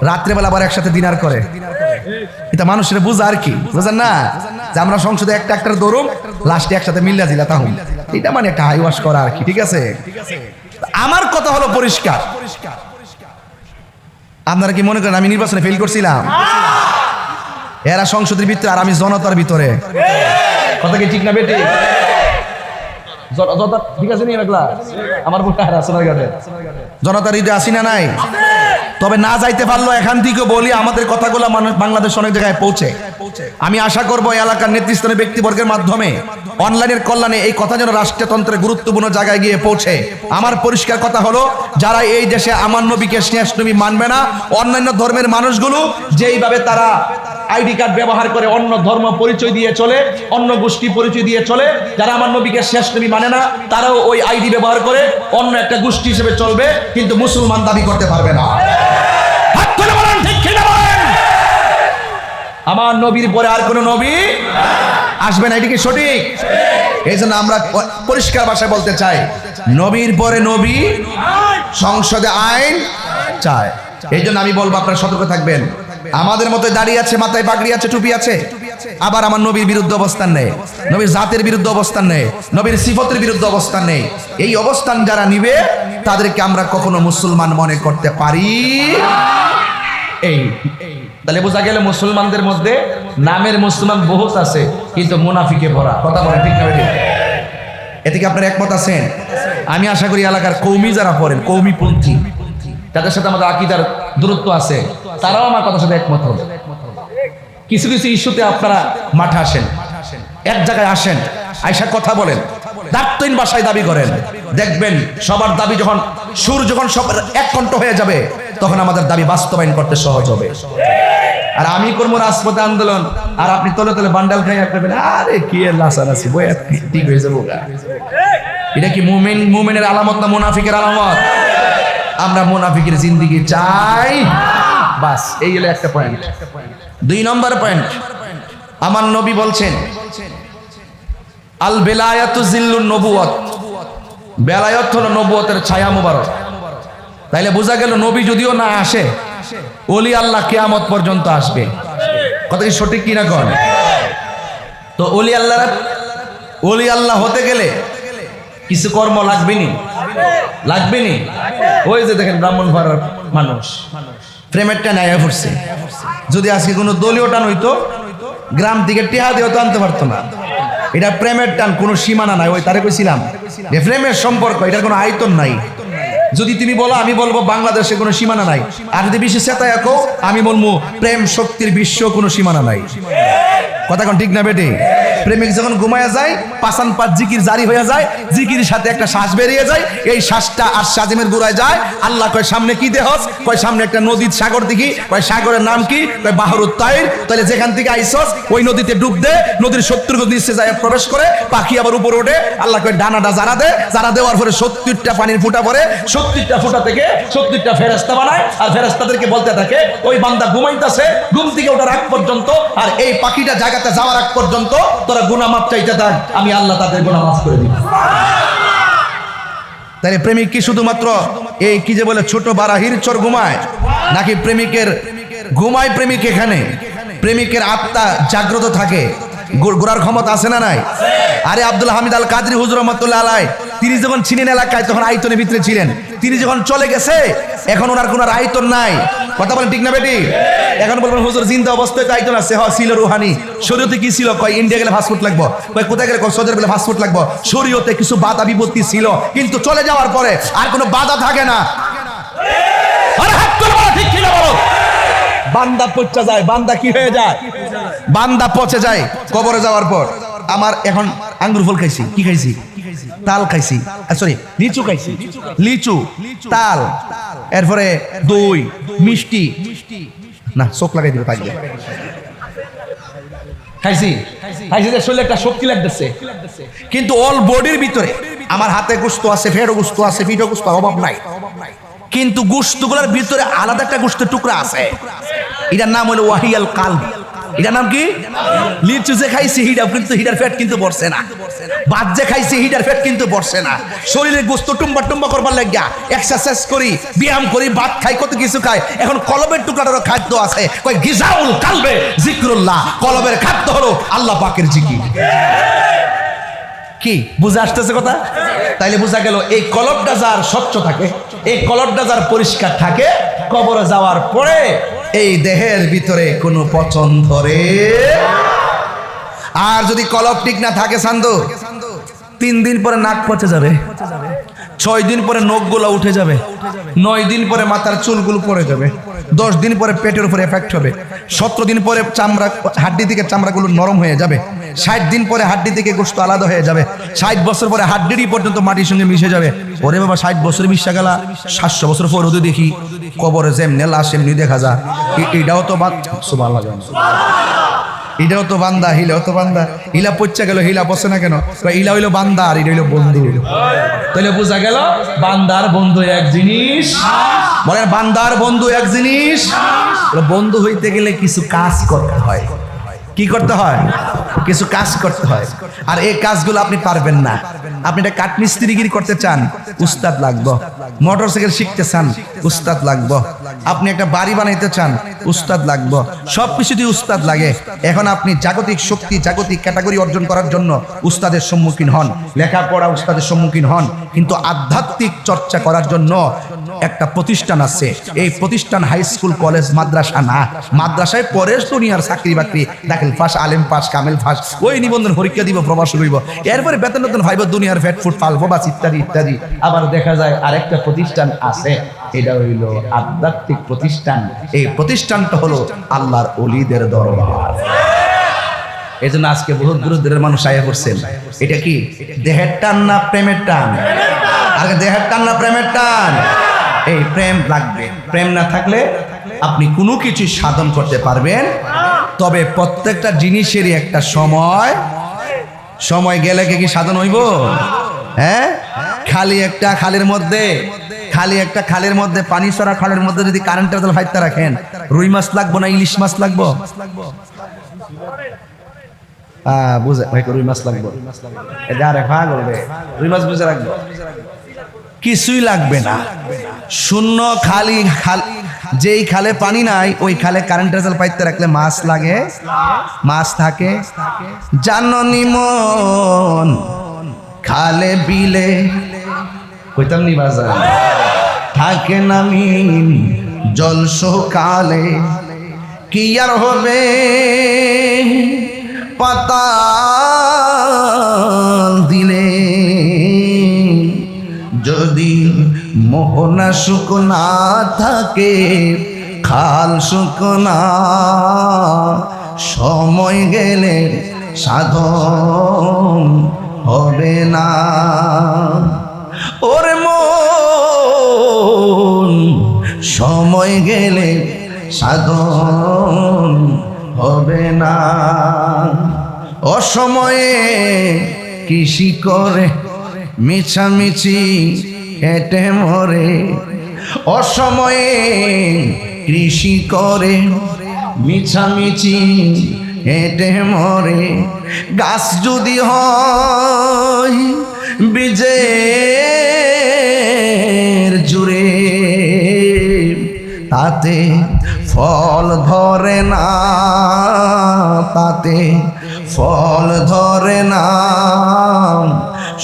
রাত্রেবেলা আবার একসাথে ডিনার করে। এটা মানুষের বুঝা আর কি, বুঝেন না? যে আমরা সংসদে একটা দৌড়ম, লাস্টে একসাথে মিল্লা জিলা তাহুম, এটা মানে একটা হাই ওয়াশ করা আর কি। ঠিক আছে, আমার কথা হলো পরিষ্কার। আপনারা কি মনে করেন আমি নির্বাচনে ফেল করছিলাম? এরা সংসদের ভিতরে আর আমি জনতার ভিতরে। কথা কি ঠিক না বেটি? ঠিক আছে নি? আমার জনতার হৃদয় আসি না নাই? তবে না যাইতে পারলো এখান থেকে বলি আমাদের কথাগুলো বাংলাদেশ অনেক জায়গায় পৌঁছে। আমি আশা করব এই এলাকার নেতৃস্থানীয় ব্যক্তিবর্গের মাধ্যমে অনলাইনের কল্যাণে এই কথা যেন রাষ্ট্রতন্ত্রের গুরুত্বপূর্ণ জায়গায় গিয়ে পৌঁছে। আমার পরিষ্কার কথা হলো, যারা এই দেশে আমার নবীকে শেষ নবী মানবে না, অন্যান্য ধর্মের মানুষগুলো যেইভাবে তারা আইডি কার্ড ব্যবহার করে অন্য ধর্ম পরিচয় দিয়ে চলে, অন্য গোষ্ঠী পরিচয় দিয়ে চলে, যারা আমার নবীকে শেষ নবী মানে না তারাও ওই আইডি ব্যবহার করে অন্য একটা গোষ্ঠী হিসেবে চলবে, কিন্তু মুসলমান দাবি করতে পারবে না। হাত তুলে বলেন ঠিক কিনা বলেন। আমার নবীর পরে আর কোন নবী আসবে না, এটা কি সঠিক? এই জন্য আমরা পরিষ্কার ভাষায় বলতে চাই, নবীর পরে নবী, সংসদে আইন চায়। এই জন্য আমি বলবো আপনারা সতর্ক থাকবেন। আমাদের মতো দাড়ি আছে, মাথায় পাগড়ি আছে, টুপি আছে, আবার আমার নবীর বিরুদ্ধে অবস্থান নেই, নবীর জাতের বিরুদ্ধে অবস্থান নেই, নবীর সিফতের বিরুদ্ধে অবস্থান নেই। এই অবস্থান যারা নিবে তাদেরকে আমরা কখনো মুসলমান মনে করতে পারি। এই তাহলে বোঝা গেল মুসলমানদের মধ্যে নামের মুসলমান বহুত আছে, কিন্তু মুনাফিকে ভরা। কথা বলে ঠিক না? এতে কি আপনার একমত আছেন? আমি আশা করি এলাকার কৌমি যারা পড়েন, কৌমিপন্থী, তাদের সাথে আমাদের আকীদার দূরত্ব আছে, তারাও আমার কথার সাথে একমত হবে। কিছু কিছু ইস্যুতে আপনারা মাঠে আসেন, এক জায়গায় আসেন, আয়সা কথা বলেন, দায়িত্বহীন ভাষায় দাবি করেন, দেখবেন সবার দাবি যখন সুর যখন সবার এক কণ্ঠ হয়ে যাবে তখন আমাদের দাবি বাস্তবায়ন করতে সহজ হবে। আর আমি করবো রাজপথে আন্দোলন, আর আপনি তলে তলে বান্ডাল খাই আপনার, আরে কি লাসারাসি বই ঠিক হয়ে যাবো। এটা কি মুমিনের আলামত না মুনাফিকের আলামত? আমরা মুনাফিকের জিন্দেগি চাই, বাস। এই হলো একটা পয়েন্ট। 2 নম্বর পয়েন্ট, আমার নবী বলছেন আল বেলায়াতু জিল্লুন নবুয়ত, বেলায়ত হলো নবুয়তের ছায়া মুবারক। তাইলে বোঝা গেল নবী যদিও না আসে, ওলি আল্লাহ কিয়ামত পর্যন্ত আসবে। কথা কি সঠিক কিনা কোন? তো ওলি আল্লাহ হতে গেলে কিছু কর্ম লাগবেনি, লাগবেনি। ওই যে দেখেন ব্রাহ্মণবাড়িয়ার মানুষ প্রেমের টান আয়া পড়ছে। যদি আজকে কোনো দলীয় টান হইতো, গ্রাম থেকে টিহা দিয়েও তো আনতে পারতো না। এটা প্রেমের টান, কোনো সীমানা নাই। ওই তারে কইছিলাম যে প্রেমের সম্পর্ক, এটার কোনো আয়তন নাই। যদি তুমি বলো, আমি বলবো বাংলাদেশে কোনো সীমানা নাই। আর যদি বেশি চেতায় কো, আমি বলবো প্রেম শক্তির বিশ্ব কোনো সীমানা নাই। কথা কোন ঠিক না বেটে? প্রেমিক যখন ঘুমায়া যায়, পাঁচান পাঁচ জিকির জারি হয়ে যায়, জিকির সাথে একটা শ্বাস বেরিয়ে যায়, এই শ্বাসটা আর সাজিমের গোড়ায় যায়। আল্লাহ কয় সামনে কি দেহস? কয় সামনে একটা নদীর সাগর দেখি। কয় সাগরের নাম কি? কয় বাহরুত তাইর। তাহলে যেখান থেকে আইসস ওই নদীতে ডুব দে, নদীর 70 গজ নিচে যায় প্রবেশ করে, পাখি আবার উপরে ওঠে। আল্লাহ কয় ডানাটা জারা দে, জারা দেওয়ার পরে 70টা পানির ফুটা পড়ে, 70টা ফুটা থেকে 70টা ফেরেশতা বানায়, আর ফেরেশতাদেরকে বলতে থাকে ওই বান্দা ঘুমাইতেছে, ঘুম থেকে ওঠার আগ পর্যন্ত আর এই পাখিটা জায়গাতে যাওয়ার আগ পর্যন্ত তোরা গুনাহ মাফ চাইতে থাক, আমি আল্লাহ তাদের গুনাহ মাফ করে দিব। তাহলে প্রেমিক কি শুধুমাত্র এই কি যে বলে ছোট বারাহির চর ঘুমায়, নাকি প্রেমিকের ঘুমায়? প্রেমিক এখানে প্রেমিকের আত্মা জাগ্রত থাকে, গোড়ার ক্ষমতা আছে না নাই? আরে আব্দুল হামিদ আল কাদরি হুজুর রহমাতুল্লাহ আলাইহি, তিনি যখন ছিলেন এলাকায় তখন আয়তনের ভিতরে ছিলেন। তিনি যখন চলে গেছে এখন ওনার কোনো আয়তন নাই। কথা বলেন ঠিক না বেটি? এখন বলবেন হুজুর জিন্দা অবস্থায় তো আয়তন আছে। ছিল রুহানি। শরীয়তে কি ছিল? কয় ইন্ডিয়া গেলে ফাস্টফুড লাগবো, কয় কোথায় গেলে সৌদি গেলে ফাস্টফুড লাগবো। শরীয়তে কিছু বাধা বিপত্তি ছিল, কিন্তু চলে যাওয়ার পরে আর কোনো বাধা থাকে না। আরে হাত তুলে বলো ঠিক কিনা বলো। বান্দা পচে যায়, বান্দা কি হয়ে যায়? বান্দা পচে যায় কবরে যাওয়ার পর। আমার এখন আঙ্গুর ফল খাইছি, কি খাইছি? তাল খাইছি, সরি লিচু খাইছি, লিচু তাল, এরপরে দই মিষ্টি, না চোখ লাগাই দিবে পাইলে খাইছি, খাইছি যে শরীরে একটা শক্তি লাগতেছে, কিন্তু অল বডির ভিতরে আমার হাতে গোস্ত আছে, ফেরো গোস্ত আছে, পিঠো গোস্ত, অভাব নাই। কিন্তু গোস্তগুলোর ভিতরে আলাদা একটা গোস্তের টুকরা আছে, এটার নাম হলো ওয়াহিয়াল কালব। এটার নাম কি? লিচু যে খাইছি হিডা কিন্তু হিডার ফ্যাট কিন্তু বসছে না, ভাত যে খাইছি হিডার ফ্যাট কিন্তু বসছে না। শরীরে গোস্ত টুম্বা টুম্বা করবার লাগিয়া এক্সারসাইজ করি, ব্যায়াম করি, ভাত খাই, কত কিছু খাই। এখন কলবের টুকরাটারও খাদ্য আছে, কয় গিজাউল কালবে জিক্রুল্লাহ। কলবের খাদ্য হলো আল্লাহ পাকের জিকির। কি বুঝে আসতেছে কথা? তাইলে বোঝা গেল এই কলবটা যার স্বচ্ছ থাকে, এই কলবটা যার পরিষ্কার থাকে, কবরে যাওয়ার পরে এই দেহের ভিতরে কোনো পচন ধরে। আর যদি কলব ঠিক না থাকে সান্দু, 3 দিন পরে নাক পচে যাবে, 6 দিন পরে নখগুলো উঠে যাবে, 9 দিন পরে মাথার চুলগুলো পড়ে যাবে, 10 দিন পরে পেটের উপরে এফেক্ট হবে, 17 দিন পরে চামড়া হাড্ডি থেকে চামড়াগুলো নরম হয়ে যাবে, 60 দিন পরে হাড্ডি থেকে গোশত আলাদা হয়ে যাবে, 60 বছর পরে হাড্ডি পর্যন্ত মাটির সঙ্গে মিশে যাবে। ওরে বাবা 60 বছর মিশা গেলা, 700 বছর পর ওদের দেখি কবরে যেমনি লাশ এমনি দেখা যায়। এটাও তো সুবহানাল্লাহ, এটাও তো বান্দা, হিলাও তো বান্দা। হিলা পচ্চা গেল, হিলা পচে না কেন? হিলা হইলো বান্দা আর এটা হইলো বন্ধু। তাহলে বোঝা গেল বান্দার বন্ধু এক জিনিস। বলেন বান্দার বন্ধু এক জিনিস। বন্ধু হইতে গেলে কিছু কাজ করতে হয়। কি করতে হয়? কিছু কাজ করতে হয়। আর এই কাজগুলো আপনি পারবেন না। আপনি এটা কাঠমিস্ত্রিগিরি করতে চান, উস্তাদ লাগবে। মোটরসাইকেল শিখতে চান, উস্তাদ লাগবে। আপনি একটা বাড়ি বানাইতে চান, উস্তাদ লাগবে। সব কিছুতেই উস্তাদ লাগে। এখন আপনি জাগতিক শক্তি, জাগতিক ক্যাটাগরি অর্জন করার জন্য উস্তাদের সম্মুখীন হন, লেখাপড়া উস্তাদের সম্মুখীন হন, কিন্তু আধ্যাত্মিক চর্চা করার জন্য একটা প্রতিষ্ঠান আছে। এই প্রতিষ্ঠান হাই স্কুল, কলেজ, মাদ্রাসা না। মাদ্রাসায় পরে দুনিয়ার চাকরি বাকরি, দাখিল পাস, আলেম পাস, কামেল পাস, ওই নিবন্ধন পরীক্ষা দিব, প্রবাস হইব, এরপরে বেতন বেতন ভাইব, দুনিয়ার ফ্যাট ফুড পালবো বাস ইত্যাদি ইত্যাদি। আবার দেখা যায় আরেকটা প্রতিষ্ঠান আছে, এটা হইল আধ্যাত্মিক প্রতিষ্ঠান। এই প্রতিষ্ঠানটা হলো আল্লাহর ওলিদের দরবার। এই জন্য আজকে বহুত দূর দূরের মানুষ আয়া করছেন। এটা কি দেহের টান না প্রেমের টান? আর দেহের টান না প্রেমের টান? এই প্রেম লাগবে। প্রেম না থাকলে আপনি কোনো কিছু সাধন করতে পারবেন। তবে প্রত্যেকটা জিনিসেরই একটা সময় গেলে কি সাধন হইব? হ্যাঁ, খালি একটা খালের মধ্যে পানি ছড়া খালের মধ্যে যদি কারেন্টের তার ফাইতে রাখেন, রুই মাছ লাগবো না ইলিশ মাছ লাগবো? বুঝে ভাই, রুই মাছ লাগবো। রুই মাছ বুঝে রাখবো, কিছুই লাগবে না। শূন্য খালি যেই খালে পানি নাই, ওই খালে কারেন্টের জাল পাইতে রাখলে মাছ লাগে, মাছ থাকে। জাননি মন খালে বিলে, কইতাম নি বাজার, থাকে নামিন জল সকালে, কি আর হবে পাতাল দিলে, যদি মোহনা শুকনা থাকে, খাল শুকনা, সময় গেলে সাধন হবে না। ওরে মন, সময় গেলে সাধন হবে না। অসময়ে কৃষি করে মিছামিছি হেঁটে মরে, অসময়ে কৃষি করে মিছামিছি হেঁটে মরে। গাছ যদি হয় বীজের জুড়ে, তাতে ফল ধরে না, তাতে ফল ধরে না।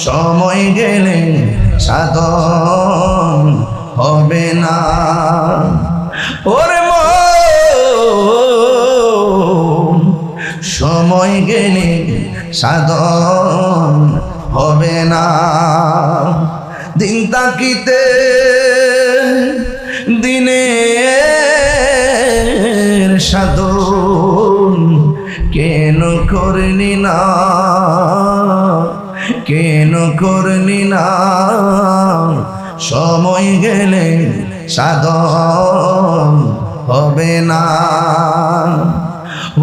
সময় গেলে সাধন হবে না। ওরে মন, সময় গেলে সাধন হবে না। দিন তাকিতে দিনের সাধন কেন করলি না, কেন করলি না? সময় গেলে সাধন হবে না।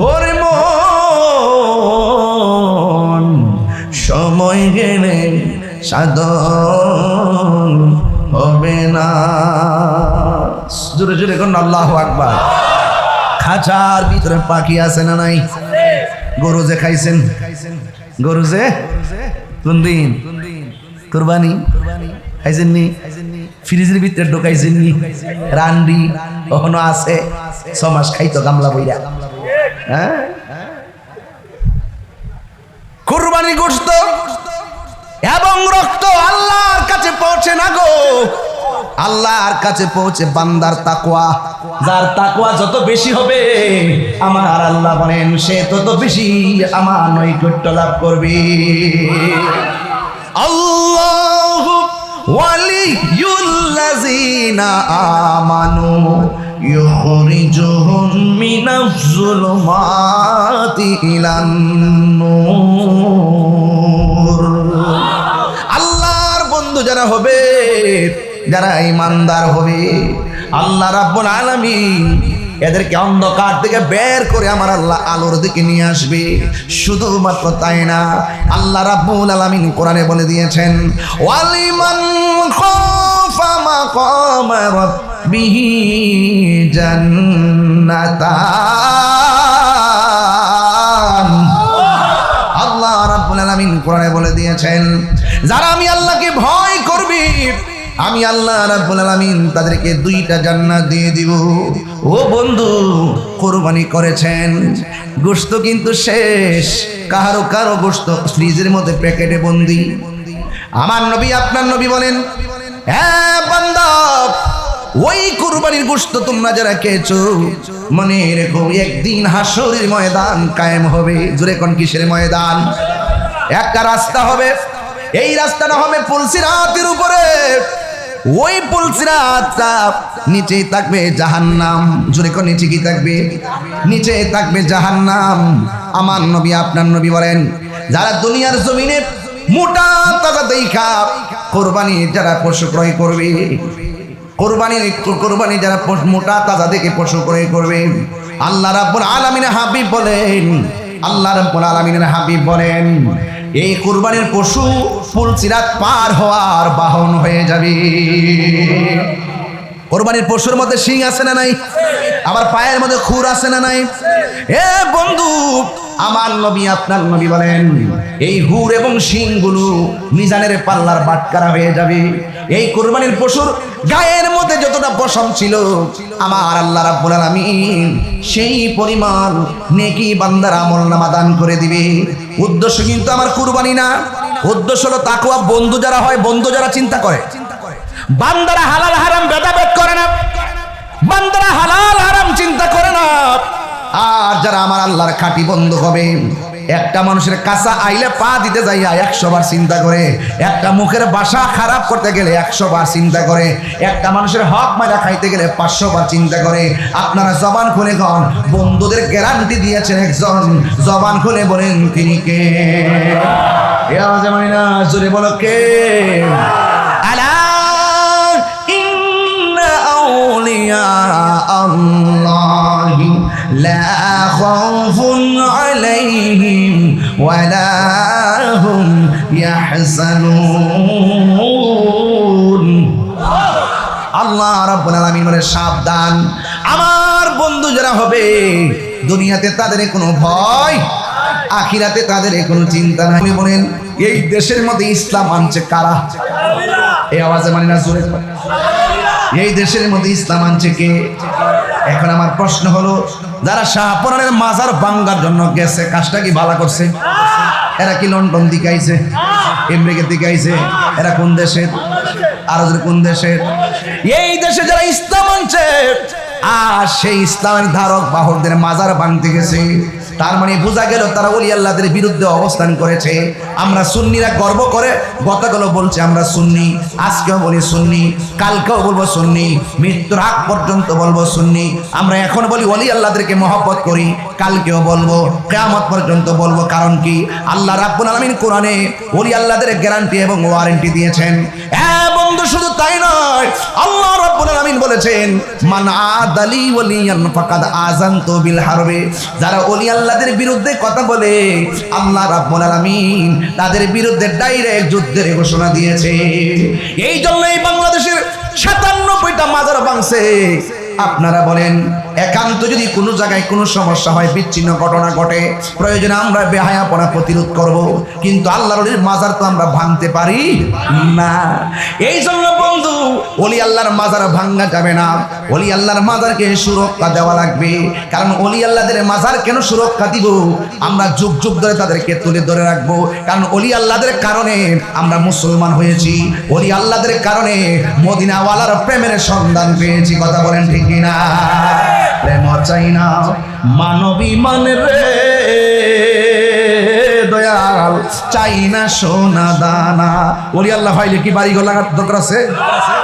ওরে মন, সময় গেলে সাধন হবে না। জোরে জোরে কোন আল্লাহু আকবার। খাঁচার ভিতরে পাখি আছে না নাই? গরু যে খাইছেন, গরু যে কোন দিন কুরবানি খাইছেননি? ফ্রিজের ভিতরে ঢোকাইছেননি? রান্ডি কখনো আছে? 6 মাস খাইতো গামলা বইরা। হ্যাঁ, কুরবানি গোশত এবং রক্ত আল্লাহর কাছে পৌঁছে না গো। আল্লাহর কাছে পৌঁছে বান্দার তাকওয়া। যার তাকওয়া যত বেশি হবে, আমার আল্লাহ বলেন সে তত বেশি আমার নৈকট্য লাভ করবে। আল্লাহু ওয়ালিয়ুল্লাযীনা আমানু ইউখরিজুহুম মিনাজ-জুলুমাতি ইলান নূর। আল্লাহর বন্ধু যারা হবে, যারা ঈমানদার হবে, আল্লাহ রাব্বুল আলামিন এদেরকে অন্ধকার থেকে বের করে আমার আল্লাহ আলোর দিকে নিয়ে আসবে। শুধুমাত্র তাই না, আল্লাহ রাব্বুল আলামিন কোরআনে বলে দিয়েছেন, ওয়ালিমান খাফা মাকামা রাব্বিহি জান্নাতান। আল্লাহ রাব্বুল আলামিন কোরআনে বলে দিয়েছেন, যারা আমি আল্লাহকে ভয় করবে, আমি আল্লাহ রাব্বুল আলামিন তাদেরকে 2টা জান্নাত দিয়ে দিব। ও বন্ধু, কুরবানি করেছেন, গোশত কিন্তু শেষ, কারো কারো গোশত ফ্রিজের মধ্যে প্যাকেটে বন্দি। আমার নবী আপনার নবী বলেন, হ্যাঁ বান্দা, ওই কুরবানির গোশত তোমরা যারা খেয়েছো, মনে রেখো একদিন হাসরের ময়দান কায়েম হবে। জোরে কোন কিসের ময়দান? একটা রাস্তা হবে, এই রাস্তাটা হবে পুলসিরাতের উপরে। ওই পুলসিরাতটা নিচে থাকবে জাহান্নাম। জোরে কোন নিচে কি থাকবে? নিচে থাকবে জাহান্নাম। আমার নবী আপনার নবী বলেন, যারা দুনিয়ার জমিনে মোটা তাজা দেখা কুরবানি যারা পশু ক্রয় করবে, কুরবানি যারা মোটা তাজা দেখে পশু ক্রয় করবে, আল্লাহ রাব্বুল আলামিনের হাবিব বলেন, আল্লাহ রাব্বুল আলামিনের হাবিব বলেন, এই কুরবানির পশু পুলসিরাত পার হওয়ার বাহন হয়ে যাবে। কুরবানির পশুর মধ্যে শিং আছে না নাই? আবার পায়ের মধ্যে খুর আছে না নাই? এ বন্ধু, আমার নবী আপনার নবী বলেন, এই হুর এবং শিংগুলো মিজানের পাল্লার বাটকারা হয়ে যাবে। এই কুরবানির পশুর গায়ের মধ্যে যতটা পশম ছিল, আমার আল্লাহ রাব্বুল আলামিন সেই পরিমাণ নেকি বান্দার আমলনামা দান করে দিবে। উদ্দেশ্য কিন্তু আমার কুরবানি না, উদ্দেশ্য হলো তাকওয়া। বন্ধু যারা হয়, বন্ধু যারা চিন্তা করে, বান্দারা হালাল হারাম ভেদাভেদ করে না, বান্দারা হালাল হারাম চিন্তা করে না। আর যারা আমার আল্লাহর খাঁটি বন্ধু হবে, একটা মানুষের কাছে আইলে পা দিতে যাইয়া 100 বার চিন্তা করে, একটা মুখের ভাষা খারাপ করতে গেলে 100 বার চিন্তা করে, একটা মানুষের হক মারা খাইতে গেলে 500 বার চিন্তা করে। আপনারা জবান খুলে কন, বন্ধুদের গ্যারান্টি দিয়েছেন একজন, জবান খুলে বলেন তিনি কে? এ আওয়াজে মানে না, জোরে বলো কে? আলা ইন্না আউলিয়া আল্লাহি লা খাউফুন আলাইহিম ওয়ালা হুম ইয়াহজানুন। আল্লাহ রাব্বুল আলামিন বলে, সাবধান, আমার বন্ধু যারা হবে, দুনিয়াতে তাদের কোনো ভয়, আখিরাতে তাদের কোনো চিন্তা নাই। বলেন, এই দেশের মধ্যে ইসলাম আনছে কারা? এই আওয়াজে মানে না, জোরে। এই দেশের মধ্যে ইসলাম আনছে কে? এখন আমার প্রশ্ন হলো, যারা শাহপুরানের মাজার ভাঙ্গার জন্য গেছে, কাজটা কি ভালো করছে? এরা কি লন্ডন দিকে আইছে, আমেরিকা দিকে আইছে? এরা কোন দেশের? আর কোন দেশের? এই দেশে যারা ইসলাম আনছে, আর সেই ইসলামের ধারক বাহকদের মাজার ভাঙতে গেছে, তার মানে বোঝা গেল তারা ওলি আল্লাহদের বিরুদ্ধে অবস্থান করেছে। আমরা সুন্নিরা গর্ব করে গতকালও বলছি আমরা সুন্নি, আজকেও বলি সুন্নি, কালকেও বলবো সুন্নি, মৃত্যুর আগ পর্যন্ত বলবো সুন্নি। আমরা এখন বলি ওলি আল্লাহদেরকে মহব্বত করি, কালকেও বলবো, কিয়ামত পর্যন্ত বলবো। কারণ কি? আল্লাহ রাব্বুল আলামিন কোরআনে ওলি আল্লাহদের গ্যারান্টি এবং ওয়ারেন্টি দিয়েছেন। হ্যাঁ বন্ধু, শুধু তাই নয়, আল্লাহ রাব্বুল আলামিন বলেছেন, মান আদালি ওয়ালিয়ান ফাকাদ আযানতু বিল হারবে। যারা ওলি আল্লাহদের বিরুদ্ধে কথা বলে, আল্লাহ রাব্বুল আলামিন তাদের বিরুদ্ধে ডাইরেক্ট যুদ্ধের ঘোষণা দিয়েছে। এই জন্যই বাংলাদেশের ৯৭টা মাজার ভাঙছে। আপনারা বলেন, একান্ত যদি কোনো জায়গায় কোনো সমস্যা হয়, বিচ্ছিন্ন ঘটনা ঘটে, প্রয়োজনে আমরা বেহায়াপনা প্রতিরোধ করব, কিন্তু আল্লাহর ওলির মাজার তো আমরা ভাঙতে পারি না। এই জন্য বন্ধু, ওলি আল্লাহর মাজার ভাঙা যাবে না, ওলি আল্লাহর মাজারকে সুরক্ষা দেওয়া লাগবে। কারণ ওলি আল্লাহদের মাজার কেন সুরক্ষা দিব? আমরা যুগ যুগ ধরে তাদেরকে তুলে ধরে রাখবো। কারণ ওলি আল্লাহদের কারণে আমরা মুসলমান হয়েছি, ওলি আল্লাহদের কারণে মদিনাওয়ালার প্রেমের সন্ধান পেয়েছি। কথা বলেন ঠিক কিনা? প্রেম চাই না, মানবী মান রে দয়া দয়াল চাই না সোনা দানা। ওলি আল্লাহ ভাইলে কি বাড়িঘর লাগার দরকার আছে?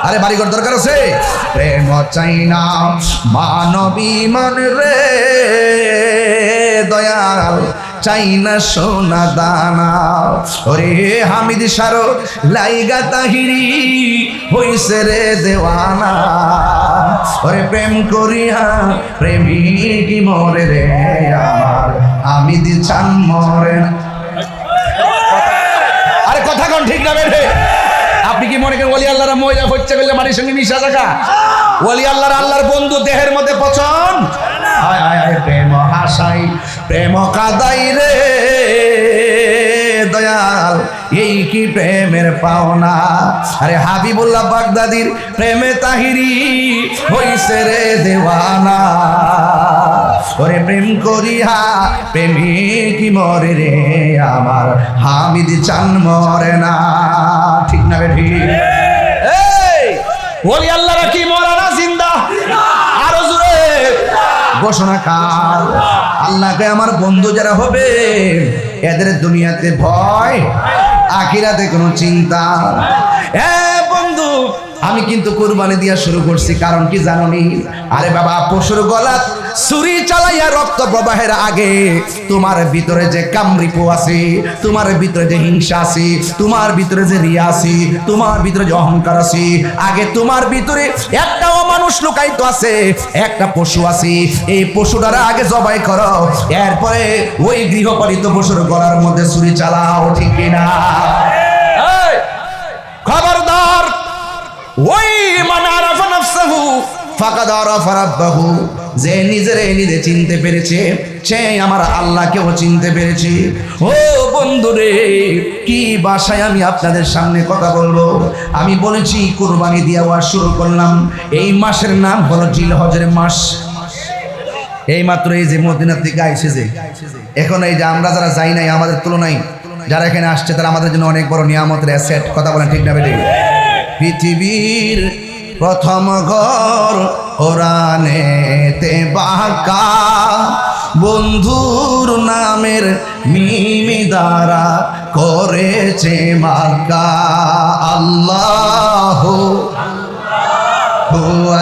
আরে বাড়িঘর দরকার আছে? প্রেম চাই না মানবী মন রে দয়াল চাই না সোনা দানা। ওরে হামিদ সারো লাইগা তাহিরি হইছে রে দেওয়ানা। ওরে প্রেম করিয়া প্রেমিক মরে রে আমার হামিদ চান মরে না। আরে কথা কোন ঠিক না বেঠে? আপনি কি মনে করেন ওলি আল্লাহর মহিলা হচ্ছে বলে মাটির সঙ্গে মিশা থাকা? ওলি আল্লাহর বন্ধু দেহের মধ্যে পছন। হায় হায় হায় প্রেম হাসাই প্রেম কাদাই রে দয়াল এই কি প্রেমের পাওনা। আরে হাবিবুল্লাহ বাগদাদির প্রেমে তাহিরি হইছে রে দেওয়ানা। ওরে প্রেম করিয়া প্রেমিক মরে রে আমার হামিদ চান মরে না। ঠিক না বেঠি? এই ওলি আল্লাহরা কি মরে না জিন্দা? আরো জোরে ঘোষণা কার? আল্লাহকে আমার বন্ধু যারা হবে এদের দুনিয়াতে ভয়, আখিরাতে কোনো চিন্তা। বন্ধু আমি কিন্তু কুরবানি দিয়া শুরু করছি, কারণ কি জানোনি? আরে বাবা পশুর গলাত ছুরি চালাইয়া রক্ত প্রবাহের আগে তোমার ভিতরে যে কামরিপু আছে, তোমার ভিতরে যে হিংসা আছে, তোমার ভিতরে যে রিয়া আছে, তোমার ভিতরে যে অহংকার আছে, আগে তোমার ভিতরে একটা অমানুষ লুকায়িত আছে, একটা পশু আছে। এই পশুটারে আগে জবাই করো, এরপরে ওই গৃহপালিত পশুর গলার মধ্যে ছুরি চালাও। ঠিক কিনা? খবরদার ওই মান আরাফা নাফসাহু ফাকাদ আরাফা রাব্বাহু, যে নিজেরে নিজে চিনতে পেরেছে সে আমার আল্লাহকেও চিনতে পেরেছে। ও বন্ধুরে কি ভাষায় আমি আপনাদের সামনে কথা বলবো? আমি বলেছি কুরবানি দিয়ে ওয়াজ শুরু করলাম। এই মাসের নাম হলো জিলহজের মাস। এই মাত্র এই যে মদিনা থেকে আইছে যে, এখন এই যে আমরা যারা যাই নাই আমাদের তুলনায় যারা এখানে আসছে তারা আমাদের জন্য অনেক বড় নিয়ামতের অ্যাসেট। কথা বলেন ঠিক না বেঠিক? পৃথিবীর প্রথম ঘর কোরআনেতে বাঁকা, বন্ধুর নামের মিমি দ্বারা করেছে মাক্কা। আল্লাহ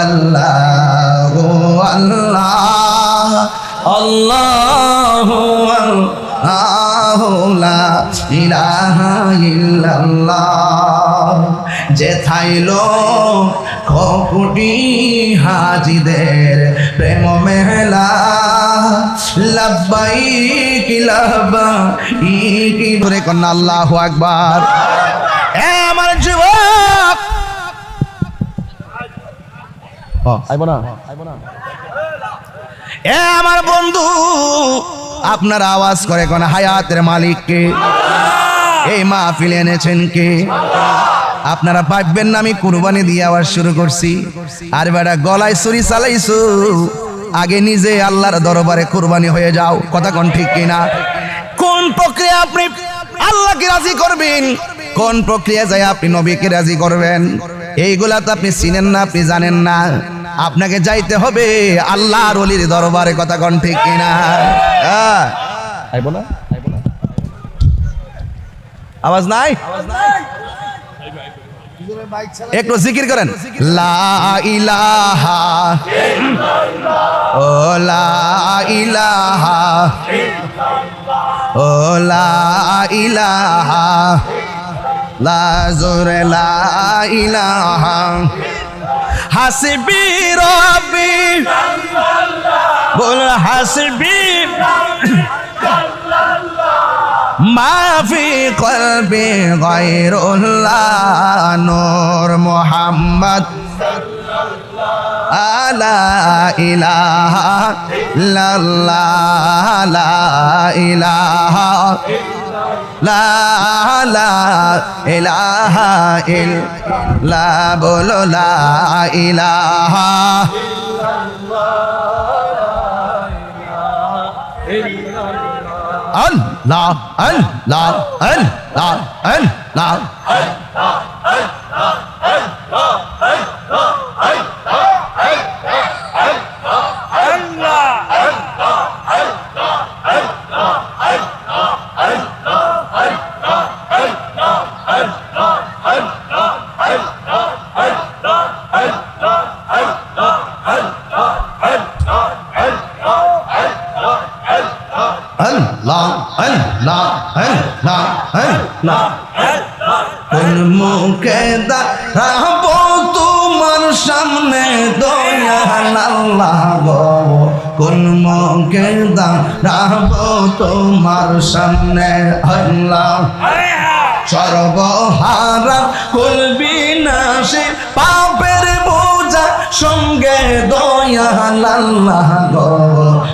আল্লাহ আল্লাহ আল্লাহ লা ইলাহা ইল্লাল্লাহ। যেথাইলো কোটি হাজিদের প্রেম মেলা, লাব্বাইক লাব্বাইক ধরে কন্না আল্লাহু আকবার। আমার যুবক আইব না আমার বন্ধু, আপনার আওয়াজ করে কোন হায়াতের মালিককে? এই মাহফিলে এনেছেন কে? আপনারা ভাববেন না আমি কুরবানি দিয়ে আওয়াজ শুরু করছি। আর বেটা গলায় ছুরি চালাইছো, আগে নিজে আল্লাহর দরবারে কুরবানি হয়ে যাও। কথা কোন ঠিক কিনা? কোন প্রক্রিয়া আপনি আল্লাহকে রাজি করবেন, কোন প্রক্রিয়া যায় আপনি নবীকে রাজি করবেন, এইগুলা তো আপনি চিনেন না, আপনি জানেন না। আপনাকে যাইতে হবে আল্লাহর ওলির দরবারে। কথা কোন ঠিক কিনা? আওয়াজ নাই? একটু জিকির করেন। লা ইলাহা ও লা ইলাহা ও লা ইলাহা লা জোরে লা ইলাহা হাসবি রব্বি বল হাসবি মাফি কলবি গায়রুল্লাহ নূর মুহাম্মদ লা ইলাহা ইল্লাল্লাহ লা ইলাহা লা লা ইলাহা ইল্লাল্লাহ বলো লা ইলাহা আল্লাহ আল্লাহ আল্লাহ আল্লাহ আল্লাহ আল্লাহ আল্লাহ আল্লাহ কোন মুখে দাঁড়াবো তোমার সামনে দয়াল আল্লাহ গো কোন মুখে দাঁড়াবো তোমার সামনে আল্লাহ সর্বহারা কুলবি নাশে পাপের বোঝা সঙ্গে দয়াল আল্লাহ গো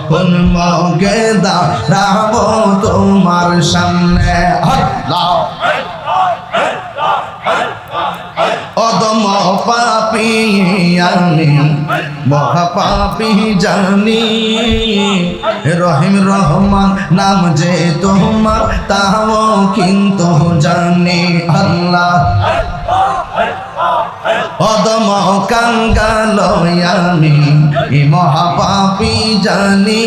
কোন মুখে দাঁড়াবো তোমার সামনে আল্লাহ অদম পাপী আমি মহাপাপী জানি রহিম রহমান নাম যে তোমার তাও কিন্তু জানি আল্লাহ অদম কাঙ্গাল আমি মহাপাপী জানি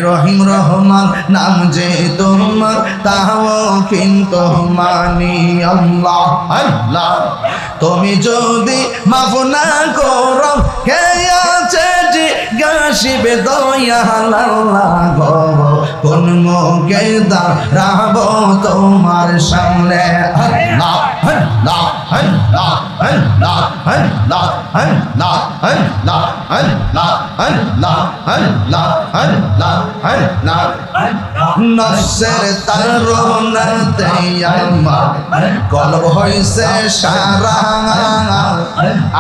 রহিম রহমান নাম যে তোমার তাও কিন্তু মানি আল্লাহ আল্লাহ তুমি যদি মাফ না করো কে আছে জিজ্ঞাসিবে দয়াল আল্লাহ গো কোন মুখে দাঁড়াবো তোমার সামনে আল্লাহ আল্লাহ আল্লাহ আল্লাহ আল্লাহ আল্লাহ আল্লাহ আল্লাহ আল্লাহ আল্লাহ আল্লাহ আল্লাহ নফসের তারুণাতে আমার কলব হইছে সারা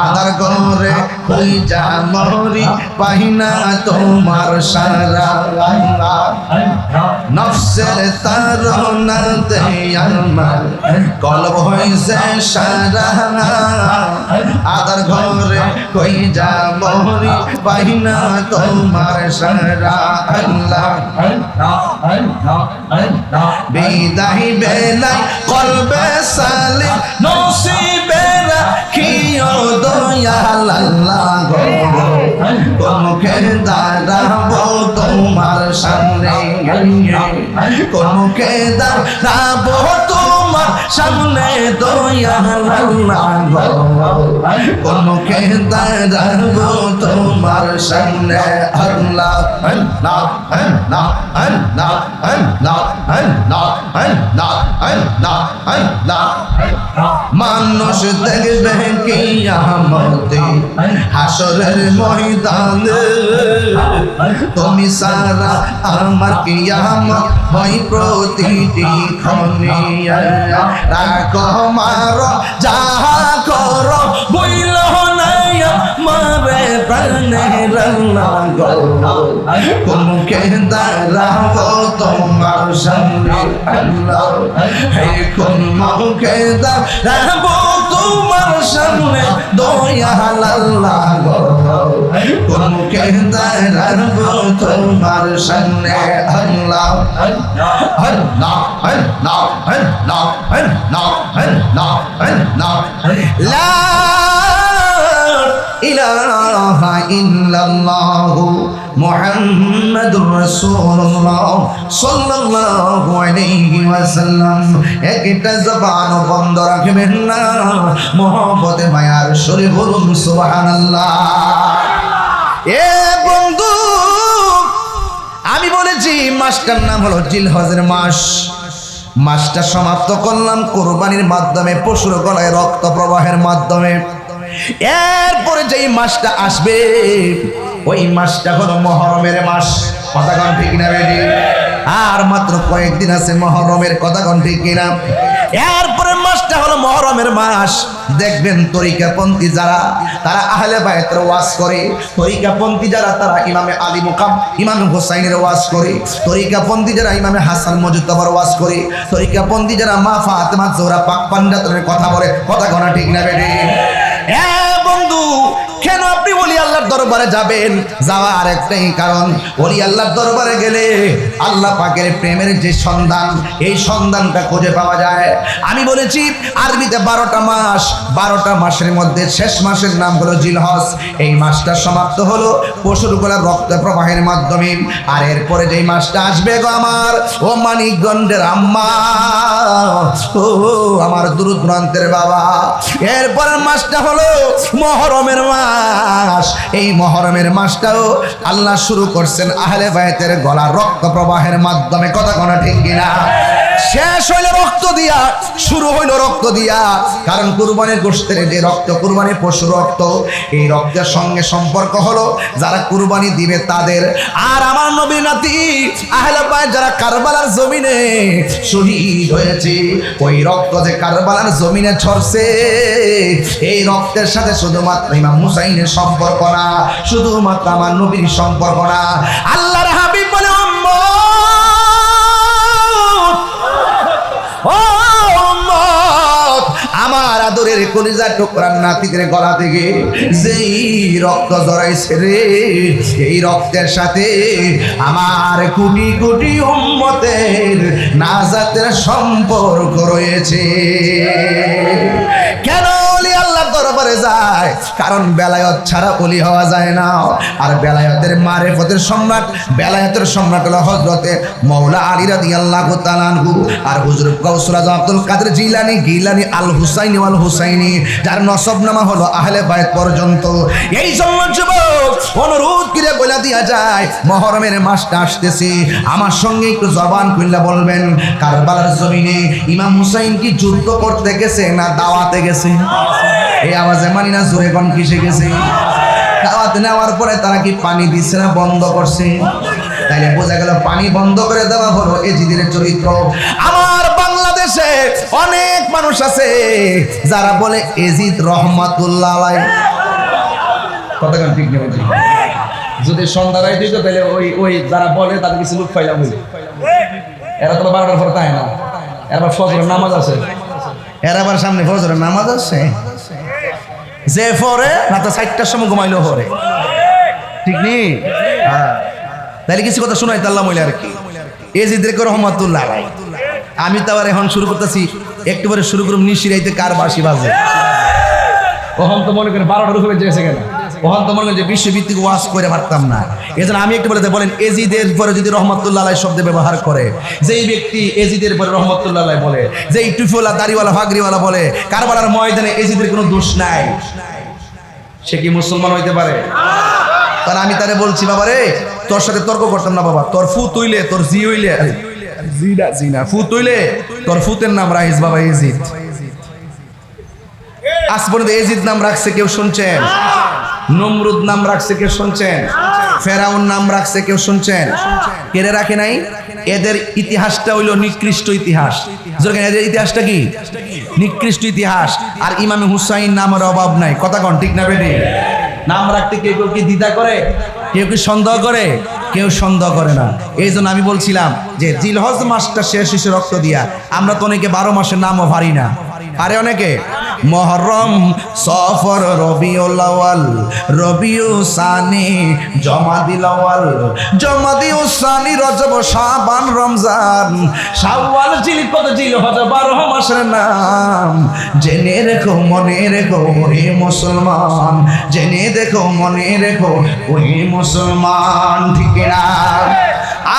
আধার ঘরে হই যা মরি পাই না তোমার সারা নফসের তারুণাতে আমার কলব হইছে সারা আধার ঘরে কই যা মরি পাই না তোমার সারা আল্লাহ বিদায় বেলায় কলবে সালিম নসিবে রাখিও দয়াল আল্লাহ গো কোন মুখে দাঁড়াবো তোমার সামনে কোন মুখে দাঁড়াবো তোমার সামনে দয়াল আল্লাহ গো কোন মুখে দাঁড়াবো তোমার সামনে আল্লাহ আল্লাহ আল্লাহ আল্লাহ আল্লাহ আল্লাহ আল্লাহ আল্লাহ আল্লাহ মানুষ দেখবে কিয়ামতে হাসরের ময়দানে তুমি সারা আমার কিয়ামত হয় প্রতিটি ক্ষণে রাখো মারো যাহা করো বইল না মারে প্রাণে আল্লাহ গো কোন মুখে দাঁড়াবো তোমার সামনে আল্লাহ হে কোন মুখে দাঁড়াবো তোমার সামনে দয়াল আল্লাহ গো কোন মুখে দাঁড়াবো তোমার সামনে আল্লাহ আল্লাহ আল্লাহ আল্লাহ আল্লাহ আল্লাহ আল্লাহ লা ইলাহা ইল্লাল্লাহু মুহাম্মাদুর রাসূলুল্লাহ সাল্লাল্লাহু আলাইহি ওয়াসাল্লাম একটা জবান বন্ধ রাখবেন না মহব্বতে মায়ার সুরে বলুন সুবহানাল্লাহ এ বন্ধু আমি বলেছি মাসটার নাম হলো জিলহজের মাস মাসটা সমাপ্ত করলাম কুরবানির মাধ্যমে পশুর গলায় রক্ত প্রবাহের মাধ্যমে এরপরে যেই মাসটা আসবে ওই মাসটা হলো মুহররমের মাস কথা কোন ঠিক না বেটি আর মাত্র কয়েকদিন আছে মুহররমের কথা কোন ঠিক কিনা এরপরে মাসটা হলো মুহররমের মাস দেখবেন তরিকাপন্থী যারা তারা আহলে বায়তের ওয়াজ করে তরিকাপন্থী যারা তারা ইমামে আলী মুকাম ইমাম হুসাইনের ওয়াজ করে তরিকাপন্থী যারা ইমামে হাসান মুজতাবার ওয়াজ করে তরিকাপন্থী যারা মা ফাতেমা জোহরা পাক পাঞ্জাতনের কথা বলে কথা কোন ঠিক না বেটি বন্ধু কেন আপনি ওলি আল্লাহর দরবারে যাবেন যাওয়ার একটাই কারণ ওলি আল্লাহর দরবারে গেলে আল্লাহ পাকের প্রেমের যে সন্ধান এই সন্ধানটা খুঁজে পাওয়া যায় আমি বলেছি আরবিতে 12টা মাস 12টা মাসের মধ্যে শেষ মাসের নাম হলো জিলহজ এই মাসটা সমাপ্ত হলো পশুর গলার রক্ত প্রবাহের মাধ্যমে আর এরপরে যেই মাসটা আসবে গো আমার ও মানিকগঞ্জের আম্মা ও আমার দূরদূরান্তের বাবা এরপরের মাসটা হলো মুহররমের মাস মাস, এই মুহররমের মাসটাও আল্লাহ শুরু করছেন আহলে বায়তের গলা রক্ত প্রবাহের মাধ্যমে। কথা কোনা ঠিক কিনা? শেষ হইল রক্ত দিয়া, শুরু হইল রক্ত দিয়া। কারণ কুরবানির গোশতের যে রক্ত, কুরবানির পশু রক্ত, এই রক্তের সঙ্গে সম্পর্ক হলো যারা কুরবানি দিবে তাদের। আর আমার নবী নাতি আহলে বায়ত যারা কারবালার জমিনে শহীদ হয়েছে, ওই রক্ত যে কারবালার জমিনে ঝরছে, এই রক্তের সাথে শুধুমাত্র ইমাম হুসাইনের সম্পর্ক না, শুধুমাত্র আমার নবীর সম্পর্ক না। আল্লাহর হাবিব বলে আমার আদরের কলিজার টুকরার নাতিদের গলা থেকে যেই রক্ত জড়াইছে রে, এই রক্তের সাথে আমার কোটি কোটি উম্মতের নাজাতের সম্পর্ক রয়েছে। কেন ওলি আল্লাহর দরবারে যায়? কারণ বেলায়েত ছাড়া ওলি হওয়া যায় না। আর বেলায়েতের মারিফতের সম্রাট, বেলায়েতের সম্রাট হলো হযরতে মাওলা আলী রাদিয়াল্লাহু তাআলা আনহু। আর হুজুর গাউসুল আজম আব্দুল কাদের জিলানী, গিলানী আল হুসাইনি ওয়াল হুসাইনি, যার নসবনামা হলো আহলে বায়ত পর্যন্ত। এই জন্য যুবক অনুরোধ করে বলে দিয়া যায়, মুহররমের মাসটা আসতেছে, আমার সঙ্গে একটু জবান খুলে বলবেন, কারবালার জমিনে ইমাম হুসাইন কি যুদ্ধ করতে গেছে না দাওয়াতে গেছে? এই আওয়াজে মানি না, জোরে কোন কিসে গেছে? দাওয়াত নেওয়ার পরে তারা কি পানি দিচ্ছে না বন্ধ করছে? তাইলে বোঝা গেল পানি বন্ধ করে দেওয়া হলো এজিদের চরিত্র। আমার বাংলাদেশে অনেক মানুষ আছে যারা বলে এজিদ রহমাতুল্লাহ আলাইহি। কতক্ষণ ঠিক নেই? যদি সন্ধ্যা রায় দিত তাহলে ওই যারা বলে তাদের কিছু লোক পাইলাম হইল। এরা তো 12টার পর তাই না, এবার ফজরের নামাজ আছে, এরা আবার সামনে ফজরের নামাজ আছে, যে পরে না তো 4টার সময় ঘুমাইলেও পরে, ঠিক নেই? হ্যাঁ, তাহলে কিছু কথা শোনাই তাল্লাহ মইলা আর কি। এজিদকে রহমাতুল্লাহ আলাইহি। আমি তো আবার এখন শুরু করতেছি, একটু পরে শুরু করব নিশিরাইতে কার বাঁশি বাজে। ওহন তো মনে করেন 12টার উপরে যেছে কেন, ওহন তো মনে করেন যে বিশ্বভিত্তিক ওয়াজ করে পারতাম না। এজন্য আমি একটু বলতে বলেন, এজিদের পরে যদি রহমাতুল্লাহ আলাইহি শব্দ ব্যবহার করে, যেই ব্যক্তি এজিদের পরে রহমাতুল্লাহ আলাইহি বলে, যেই টুপিওয়ালা দাড়িওয়ালা ফাগরিওয়ালা বলে কারবালার ময়দানে এজিদের কোনো দোষ নাই, সে কি মুসলমান হইতে পারে? কারণ আমি তারে বলছি, বাবা রে তোর সাথে তর্ক করতাম না বাবা, তোর ফুত হইলে তোর জি হইলে জিনা ফুত হইলে তোর ফুতের নাম রাইস বাবা এজিদ। আজ পর্যন্ত এজিদ নাম রাখছে কেউ শুনছেন? নমরুদ নাম রাখছে কেউ শুনছেন? ফেরাউন নাম রাখছে কেউ শুনছেন? কেড়ে রাখে নাই। এদের ইতিহাসটা হইল নিকৃষ্ট ইতিহাস। এদের ইতিহাসটা কি? নিকৃষ্ট ইতিহাস। আর ইমাম হুসাইন নামের অভাব নাই। কথা কন ঠিক না বেটি? নাম রাখতে কেউ কেউ কি দ্বিধা করে, কেউ কি সন্দেহ করে, কেউ সন্দেহ করে না। এই জন্য আমি বলছিলাম যে জিলহজ মাসটা শেষ হয়েছে রক্ত দিয়া। আমরা তো অনেকে 12 মাসের নামও পারি না, আরে অনেকে মুহররম, সফর, রবিউল আউয়াল, রবিউল সানি, জমাদিল আউয়াল, জমাদিল সানি, রজব, শাবান, রমজান, শাওয়াল, জিলকদ, জিলহজ, 12 মাসের নাম। জেনে রেখো, মনে রেখো ওহে মুসলমান, জেনে দেখো, মনে রেখো ওহে মুসলমান। ঠিক না?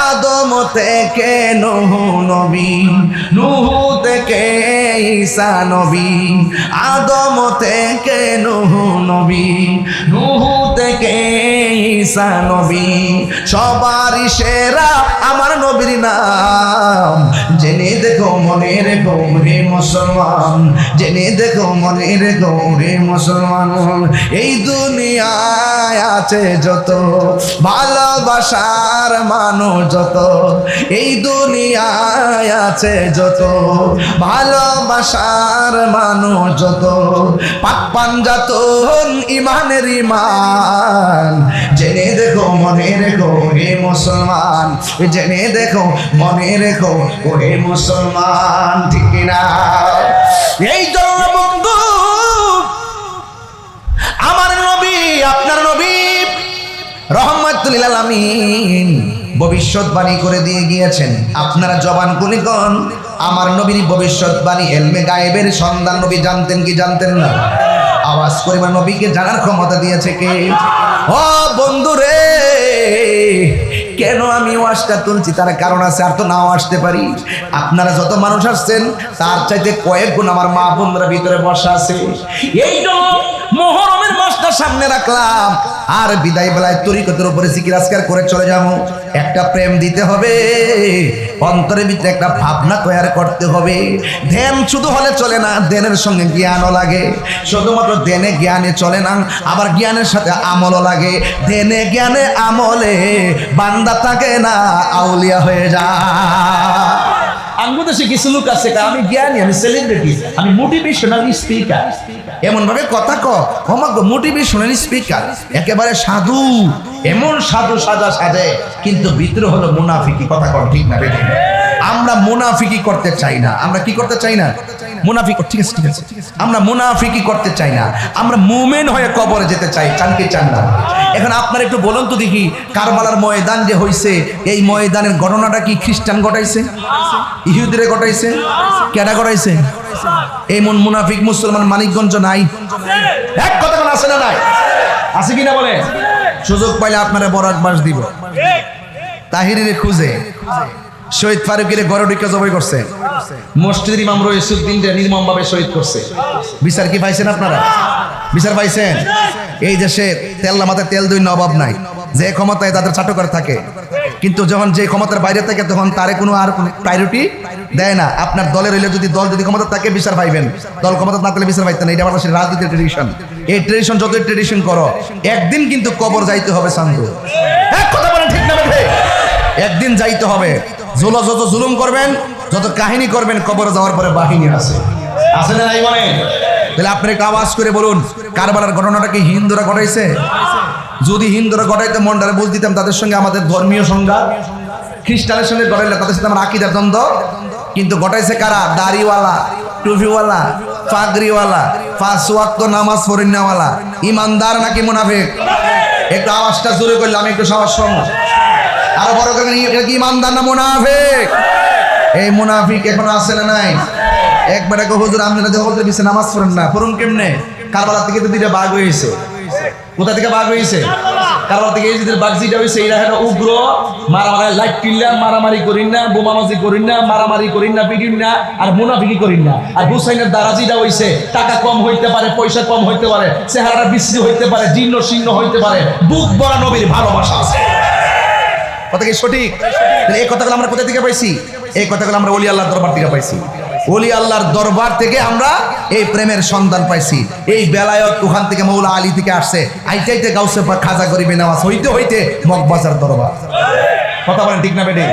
আদম থেকে নূহ নবী, নূহ থেকে ঈসা নবী, আদম থেকে নূহ নবী, নূহ থেকে ঈসা নবী, সবারই সেরা আমার নবীর নাম। জেনে দেখো, মনে রেখো রে মুসলমান, জেনে দেখো, মনে রেখো রে মুসলমান। এই দুনিয়ায় আছে যত ভালোবাসার মানুষ, যত এই দুনিয়ায় আছে যত ভালোবাসার মানুষ, যত পাক পাঞ্জাতন ইমানের ইমান। জেনে দেখো, মনে রেখো হে মুসলমান, জেনে দেখো, মনে রেখো ওহে মুসলমান। ঠিক না? এই জন্য বন্ধু, আমার নবী, আপনার নবী রহমাতুল লিল আলামিন ভবিষ্যৎবাণী করে দিয়ে গিয়েছেন। আপনারা জবান খুলে কোন আমার নবীর ভবিষ্যৎবাণী, ইলমে গায়েবের সন্ধান নবী জানতেন কি জানতেন না? আওয়াজ করে নবীকে জানার ক্ষমতা দিয়েছে কে? ও বন্ধু রে, কেন আমি ওয়াজটা তুলছি তার কারণ আছে, আর তো নাও আসতে পারি। আপনারা যত মানুষ আসছেন তার চাইতে কয়েক গুণ আমার মা বোনরা ভিতরে বসা আছে। এই জন্য মুহররমের মাসটা সামনে রাখলাম, আর বিদায় বেলায় তরিকতের উপরে জিকির আজকার করে চলে যাবো। একটা প্রেম দিতে হবে, অন্তরের ভিতরে একটা ভাবনা তৈরি করতে হবে। ধ্যান শুধু হলে চলে না, ধ্যানের সঙ্গে জ্ঞানও লাগে। শুধুমাত্র ধ্যানে জ্ঞানে চলে না, আবার জ্ঞানের সাথে আমলও লাগে। ধ্যানে জ্ঞানে আমলে বান্দা থাকে না, আউলিয়া হয়ে যায়। বাংলাদেশে কিছু লোক আছে, আমি জ্ঞানী, আমি সেলিব্রিটি, আমি মোটিভেশনাল স্পিকার, এমন ভাবে কথা মোটিভেশনাল স্পিকার, একেবারে সাধু, এমন সাধু সাজে, কিন্তু ভিতরে হলো মুনাফিকি। কথা কর ঠিক না বেঠিক? আমরা মুনাফিকি করতে চাই না। আমরা কি করতে চাই না? মুনাফিক। ঠিক আছে, ঠিক আছে, আমরা মুনাফিকি করতে চাই না, আমরা মুমিন হয়ে কবরে যেতে চাই। চান কি চান না? এখন আপনারা একটু বলুন তো দেখি, কারবালার ময়দান যে হইছে, এই ময়দানের ঘটনাটা কি খ্রিস্টান ঘটাইছে? ইহুদিরে ঘটাইছে? কেডা ঘটাইছে? এই মুনাফিক মুসলমান মানিকগঞ্জ নাই? এক কথা কোন আছে না? নাই? আছে কিনা বলে? সুযোগ পাইলে আপনারা বরাত বাস দিব। তাহিরিরে খুঁজে শহীদ ফারুকের ঘরে ঢুকে জবাই করছে, মসজিদের ইমাম রইসুদ্দিনকে নির্মম ভাবে শহীদ করছে। বিচার কি পাইছেন আপনারা? বিচার পাইছেন? এই দেশে তেল মাথায় তেল দুই অভাব নাই, যে ক্ষমতায় তাদের চাটুকার থাকে, কিন্তু যখন যে ক্ষমতার বাইরে থাকে তখন তারে কোনো আর প্রায়োরিটি দেয় না। আপনার দলের হইলে যদি দল যদি ক্ষমতা থাকে বিচার পাইবেন, দল ক্ষমতা না থাকলে বিচার পাইতেন না। এটা বাংলাদেশের রাজনীতির ট্রেডিশন। এই ট্রেডিশন যতই ট্রেডিশন করো, একদিন কিন্তু কবর যাইতে হবে। সান্ধু এক কথা বলেন ঠিক না? একদিন যাইতে হবে। যত জুলুম করবেন, যত কাহিনী করবেন, কবরে যাওয়ার পরে বাহিনী আছে না নাই? মানে তাহলে আপনি একটা আওয়াজ করে বলুন, কারবালার ঘটনাটা কি হিন্দুরা ঘটাইছে? যদি হিন্দুরা ঘটাইতে মনটারে বুঝ দিতাম, তাদের সঙ্গে আমাদের ধর্মীয় সংঘাত, খ্রিস্টানের সঙ্গে ঘটাইলে তাদের সাথে আমার আকীদার দ্বন্দ্ব। কিন্তু ঘটাইছে কারা? দাড়িওয়ালা, টুপিওয়ালা, পাগড়িওয়ালা, 5 ওয়াক্ত নামাজ পড়িনাওয়ালা। ইমানদার নাকি মুনাফিক? একটু আওয়াজটা জোরে করলে আমি একটু সাহস পাবো। আরো বড় করে, এটা কি ইমানদার না মুনাফিক? এই মুনাফিক এখন আছে না নাই? একবার এক হুজুর, আপনারা যে হজের পিছনে নামাজ পড়েন না, পড়ুন কেমনে? কারবালা থেকে তো দুইটা বাঘ হয়েছে। কোথা থেকে বাঘ হয়েছে? কারবালা থেকে। এই যে বাঘ যেটা হয়েছে, এরা হলো উগ্র, মারামারি, লাইট কিল্লা, মারামারি করিন না, বোমাবাজি করিন না, মারামারি করিন না, পিটিন না, আর মুনাফিকি করিন না। আর হুসাইনের দ্বারা যেটা হয়েছে, টাকা কম হইতে পারে, পয়সা কম হইতে পারে, চেহারা বিশ্রী হইতে পারে, জীর্ণ শীর্ণ হইতে পারে, বুক ভরা নবীর ভালোবাসা আছে। কথা কি সঠিক? এই কথাগুলো আমরা কোথা থেকে পাইছি? এই কথাগুলো আমরা ওলি আল্লাহর দরবার থেকে পাইছি। ওলি আল্লাহর দরবার থেকে আমরা এই প্রেমের সন্ধান পাইছি। এই বেলায়ত ওখান থেকে মৌলা আলী থেকে আসছে, আইতে আইতে গাউসে পাক খাজা গরিবে নেওয়াজ হইতে হইতে মগবাজার দরবার। কথা বলেন ঠিক না বেটে?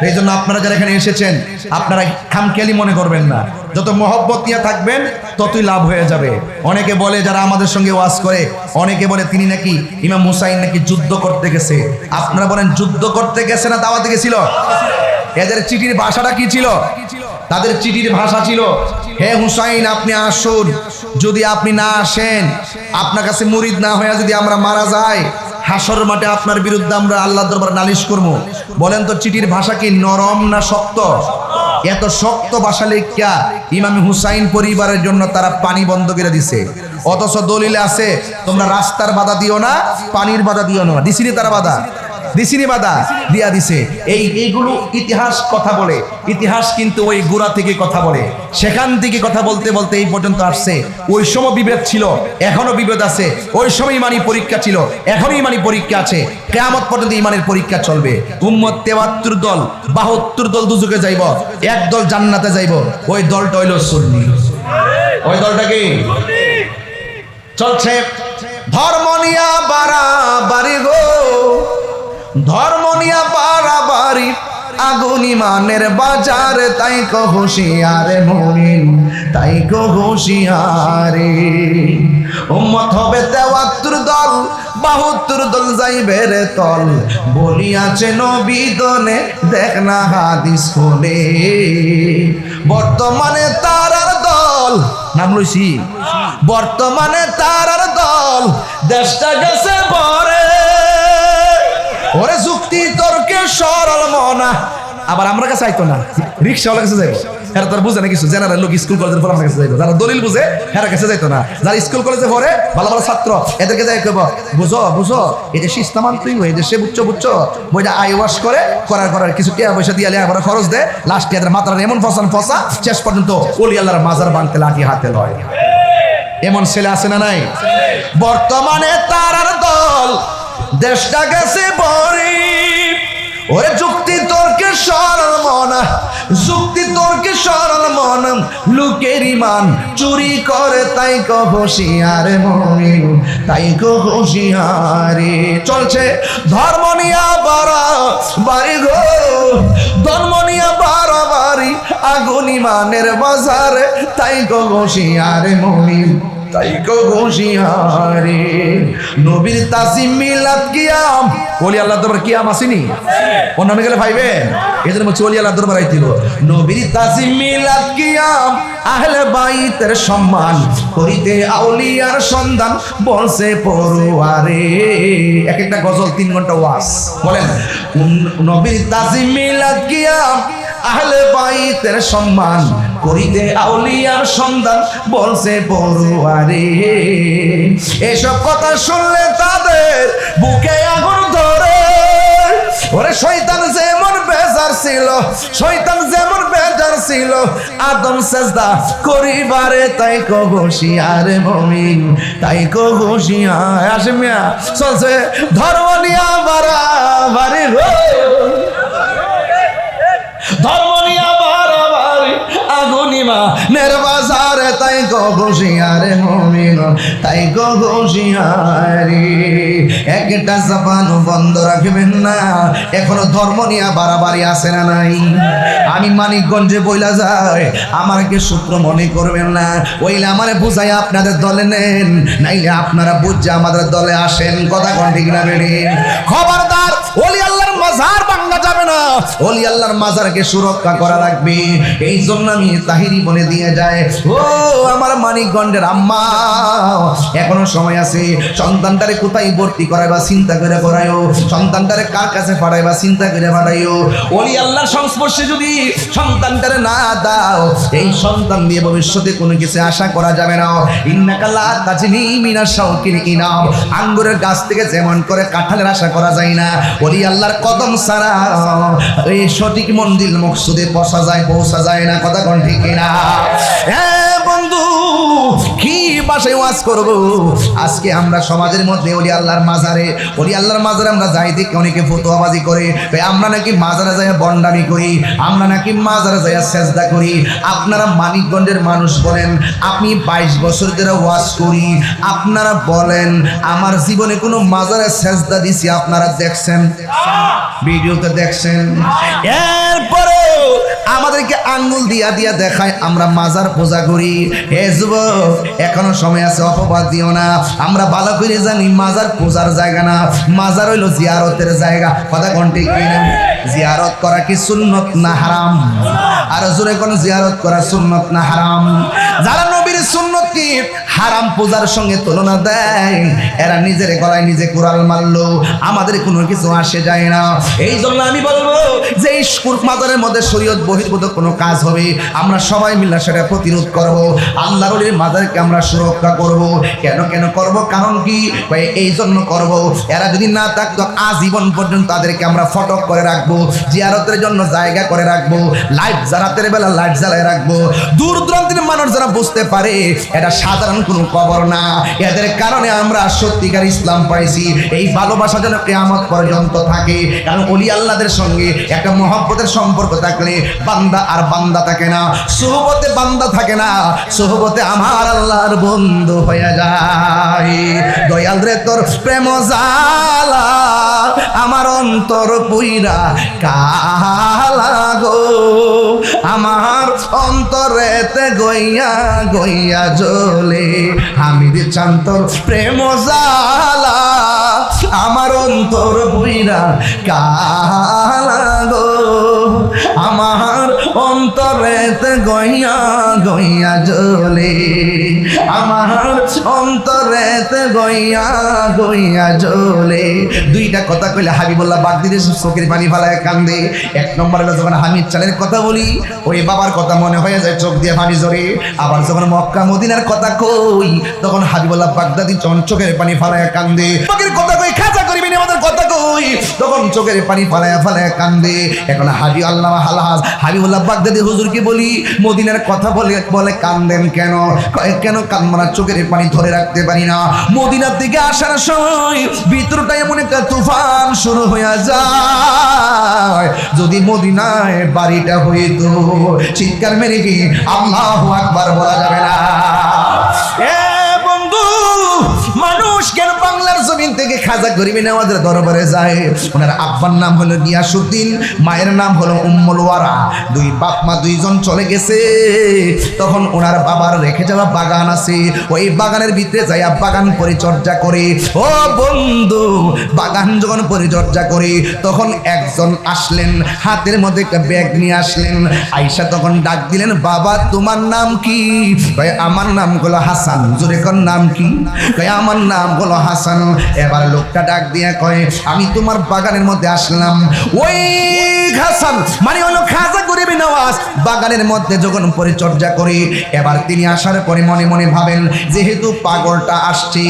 এই জন্য আপনারা যারা এখানে এসেছেন, আপনারা খামখেয়ালি মনে করবেন না। যত মহব্বত নিয়ে থাকবেন, ততই লাভ হয়ে যাবে। অনেকে বলে, যারা আমাদের সঙ্গে ওয়াজ করে, অনেকে বলে তিনি নাকি, ইমাম হুসাইন নাকি যুদ্ধ করতে গেছে। আপনারা বলেন যুদ্ধ করতে গেছে না দাওয়াতে গেছিল? এদের চিঠির ভাষাটা কি ছিল? তাদের চিঠির ভাষা ছিল, হে হুসাইন আপনি আসুন, যদি আপনি না আসেন, আপনার কাছে মুরিদ না হয়ে যদি আমরা মারা যাই, হাসর মাঠে আপনার বিরুদ্ধে আমরা আল্লাহর দরবারে নালিশ করব। বলেন তো চিঠির ভাষা কি নরম না শক্ত? এত শক্ত ভাষা লেখা ইমাম হুসাইন পরিবারের জন্য তারা পানি বন্ধ করে দিছে। অথচ দলিলে আছে, তোমরা রাস্তার বাধা দিও না, পানির বাধা দিও না। দিছিনি তারা বাধা? দিছিনি বাধা? দিয়া দিছে। এইগুলো ইতিহাস কথা বলে। ইতিহাস কিন্তু ওই গোড়া থেকে কথা বলে, সেখান থেকে কথা বলতে বলতে এই পর্যন্ত আসছে। ওই সময় বিভেদ ছিল, এখনো বিভেদ আছে। ওই সময় ইমানি পরীক্ষা ছিল, এখনো ইমানি পরীক্ষা আছে। কিয়ামত পর্যন্ত ইমানের পরীক্ষা চলবে। উম্মত 73 দল, 72 দল দুজকে যাইব, এক দল জান্নাতে যাইব। ওই দলটা হইল সুন্নি। ওই দলটা কি চলছে? ধর্ম নিয়া বাড়াবাড়ি গো, ধর্ম নিয়া বাড়াবাড়ি, আগুন ইমানের বাজারে, তাই কো হুঁশিয়ারে মুমিন, তাই কো হুঁশিয়ারে। উম্মত হবে 73 দল, 72 দল যাইবে রে তল, বলিয়াছে নবী দনে, দেখ না হাদিস খুলে। বর্তমানে তারার দল, নাম লইছি, বর্তমানে তারার দল, দেশটা গেছে পরে, ওরে যুক্তি তর্কে সরল মনা। আবার আমরা কাছে আইতো না, রিক্সাওয়ালার কাছে যাইবো, এরা তো বুঝে না কিছু। জেনারেল লোক স্কুল কলেজের পর আমার কাছে যাইবো, যারা দলিল বুঝে এরা কাছে যাইতো না। যারা স্কুল কলেজে পড়ে ভালো ভালো ছাত্র, এদেরকে যাই কইব, বুঝো বুঝো এই দেশে ইসলামান তুই, এই দেশে বুঝছো বুঝছো, বইটা আই ওয়াশ করে করার কিছু টাকা পয়সা দিয়ে আবার খরচ দেয়, লাস্টে এদের মাথার এমন ফসা শেষ পর্যন্ত ওলি আল্লাহর মাজার বানতে লাঠি হাতে লয়। এমন ছেলে আছে না নাই? বর্তমানে তারার দল দেশটা গেছে বড়ি। ওরে যুক্তি তর্কে সরল মন, যুক্তি তর্কে সরল মন, লোকের ইমান চুরি করে তাই কো হুঁশিয়ারে মুমিন, তাই কো হুঁশিয়ারে। চলছে ধর্ম নিয়া বাড়ি গো, ধর্ম নিয়া বাড়ি, আগুন ইমানের বাজারে, তাই কো হুঁশিয়ারে মুমিন, তাই কো হুঁশিয়ারে। নবীর তাজিম মিলাদ কিয়াম, ওলি আল্লাহ দরবার কিয়াম আসেনি? অন্য গেলে ভাইবেন, এদের মধ্যে ওলি আল্লাহ দরবার আইতিব। নবীর তাজিম মিলাদ কিয়াম, আহলে বাইতের সম্মান করিতে আউলিয়ার সন্ধান, বলছে পড়ুয়ারে। এক একটা গজল 3 ঘন্টা ওয়াজ। বলেন নবীর তাজিম মিলাদ কিয়াম, আহলে বাইতের সম্মান করিতে আউলিয়ার সন্ধান, বলছে পড়ুয়ারে। এসব কথা শুনলে তাদের বুকে আগুন ধরে। ওরে শয়তান যেমন বেজার ছিল, শয়তান যেমন বেজার ছিল আদম সেজদা করিবারে, তাই কো হুঁশিয়ারে মুমিন, তাই কো হুঁশিয়ার। আসে মিয়া চলছে ধর্ম নিয়া বাড়াবাড়ি গো, ধর্ম নিয়া বাড়াবাড়ি, আগুন ইমানের বাজারে, তাই কো হুঁশিয়ারে মুমিন, তাই কো হুঁশিয়ারে। একটা জবান বন্ধ রাখবেন না। এখনো ধর্ম নিয়ে বাড়াবাড়ি আছে না নাই? আমি মানিকগঞ্জে বইলা যায়, আমাকে সূত্র মনে করবেন না, ওইলে আমারে বুঝাই আপনাদের দলে নেন, নাইলে আপনারা বুঝে আমাদের দলে আসেন। কথা কোন ঠিক না বেড়ে? খবরদার, ওলি আল্লাহর মাজার ভাঙা যাবে না, ওলি আল্লাহর মাজারকে সুরক্ষা করা লাগবে। এই জন্য আমি তাহিরি বলে দিয়ে যায়, ও আমার মানিকগঞ্জের আম্মা, এখনো সময় আছে। সন্তানটারে কোথায় ভর্তি করাইবা চিন্তা করে করাইও, সন্তানটারে কার কাছে পাঠাইবা চিন্তা করে পাঠাইও। ওলি আল্লাহর সংস্পর্শে যদি সন্তানটারে না দাও, এই সন্তান দিয়ে ভবিষ্যতে কোনো কিছু আশা করা যাবে না। ইন্নাকা লা তাজনি মিনাশ শাওকিল ইনাব, আঙ্গুরের গাছ থেকে যেমন করে কাঁঠালের আশা করা যায় না, ওলি আল্লাহর কদম ছাড়া এই সঠিক মন্দির মকসুদে পৌঁছা যায় না। কথা কোন ঠিক না? হ্যাঁ বন্ধু, কি বাসায় ওয়াজ করব? আজকে আমরা সমাজের মধ্যে ওলি আল্লাহর মাজারে, ওলি আল্লাহর মাজারে আমরা যাই দেখি অনেকে ফতোয়াবাজি করে, আমরা নাকি মাজারে যাই বন্ডামি করি, আমরা নাকি মাজারে যাই সেজদা করি। আপনারা মানিকগঞ্জের মানুষ বলেন, আমি 22 বছর ধরে ওয়াজ করি, আপনারা বলেন আমার জীবনে কোনো মাজারে সেজদা দিছি আপনারা দেখছেন? ভিডিওতে দেখছেন? এরপরে আমাদেরকে আঙ্গুল দিয়া দিয়া দেখায় আমরা মাজার পূজা করি। হে যুবক, এখনো সময় আছে, অপবাদ দিও না। আমরা ভালো করে জানি মাজার পূজার জায়গা না, মাজার হইল জিয়ারতের জায়গা। কথা কোন ঠিক না? জিয়ারত করা কি সুন্নত না হারাম? আর জোরে কোন জিয়ারত করা সুন্নত না হারাম? যারা নবীর সুন্নত কি হারাম পূজার সঙ্গে তুলনা দেয়, এরা নিজের গলায় নিজে কোরাল মারলো, আমাদের কোনো কিছু আসে যায় না। এই জন্য আমি বলবো যে এই মাজারের মধ্যে শরীয়ত বহির্ভূত কোনো কাজ হবে, আমরা সবাই মিলে সেটা প্রতিরোধ করব। আল্লাহর ওলির মাজারকে আমরা সুরক্ষা করব। কেন করব? কারণ কি? এই জন্য করব, এরা যদি না থাকতো আজীবন পর্যন্ত তাদেরকে আমরা ফটক করে রাখবো, জিয়ারতের জন্য জায়গা করে রাখবো, লাইট রাতের বেলা লাইট জ্বালায় রাখবো। দূর দূরান্তের মানুষ যারা বুঝতে পারে এটা সাধারণ কোনো কবর না, এদের কারণে আমরা সত্যিকার ইসলাম পাইছি। এই ভালোবাসা যেন কিয়ামত পর্যন্ত থাকে। কারণ ওলি আল্লাহদের সঙ্গে একটা মহব্বতের সম্পর্ক থাকলে বান্দা আর বান্দা থাকে না, সুহবতে বান্দা থাকে না, সুহবতে আমার আল্লাহর বন্ধু হয়ে যায়। দয়াল রে তোর প্রেম জালা আমার অন্তর পুইরা কালা গো, আমার অন্তরেতে গইয়া গইয়া জ্বলে, হামিদ চান তোর প্রেম জালা আমার অন্তর পুইরা কালা গো, আমার অন্তরেতে গইয়া গইয়া জ্বলে, আমার অন্তরেতে গইয়া গইয়া জ্বলে। দুইটা কথা কইলে হাবিবুল্লাহ বাগদিদের চোখের পানি ফালায় কান্দে। এক নম্বর হলো যখন হামিদ চালের কথা বলি, ওই বাবার কথা মনে হয়ে যায়, চোখ দিয়ে পানি ঝরে। আবার যখন মক্কা মদিনার কথা কই, তখন হাবিবুল্লাহ বাগদাদি চোখের পানি ফালায় কান্দে। বাকির কথা কই, খাজা করিবেন আমাদের কথা কই, তখন চোখের পানি ফালায়া ফালায়া কান্দে। এখন হাজি আল্লামা হালহাজ হাবিবুল্লাহ বাগদাদি হুজুরকে বলি, মদিনার কথা বলে বলে কান্দেন কেন? কেন কান্না? চোখের পানি ধরে রাখতে পারি না। মদিনার দিকে আসার সময় ভিতরটা এমন একটা তুফান শুরু হয়ে যায়। যদি মদিনায় বাড়িটা হইতো, চিৎকার মেরে কি আল্লাহু আকবার বলা যাবে না? এ বন্ধু, মানুষ কেন বাংলার জমিন থেকে খাজা গরিবে নওয়াজের দরবারে যায়? ওনার আব্বার নাম হলো গিয়াসউদ্দিন, মায়ের নাম হলো উম্মুল ওয়ারা। দুই বাপ মা দুইজন চলে গেছে। তখন ওনার বাবার রেখে যাওয়া বাগান আছে, ওই বাগানের ভিতরে যাইয়া বাগান পরিচর্যা করে। ও বন্ধু, বাগান যখন পরিচর্যা করে তখন একজন আসলেন, হাতের মধ্যে একটা ব্যাগ নিয়ে আসলেন। আয়েশা তখন ডাক দিলেন, বাবা তোমার নাম কি? কয় আমার নাম হলো হাসান। জোরে কোন নাম কি? কয় আমার নাম হলো হাসান। এবার লোকটা ডাক দিয়ে কয়, আমি তোমার বাগানের মধ্যে আসলাম। ওই হাসান মানে হলো খাজা গরিবে নওয়াজ বাগানের মধ্যে যখন পরিচর্যা করে, এবার তিনি আসার পরে মনে মনে ভাবেন, যেহেতু পাগলটা আসছে,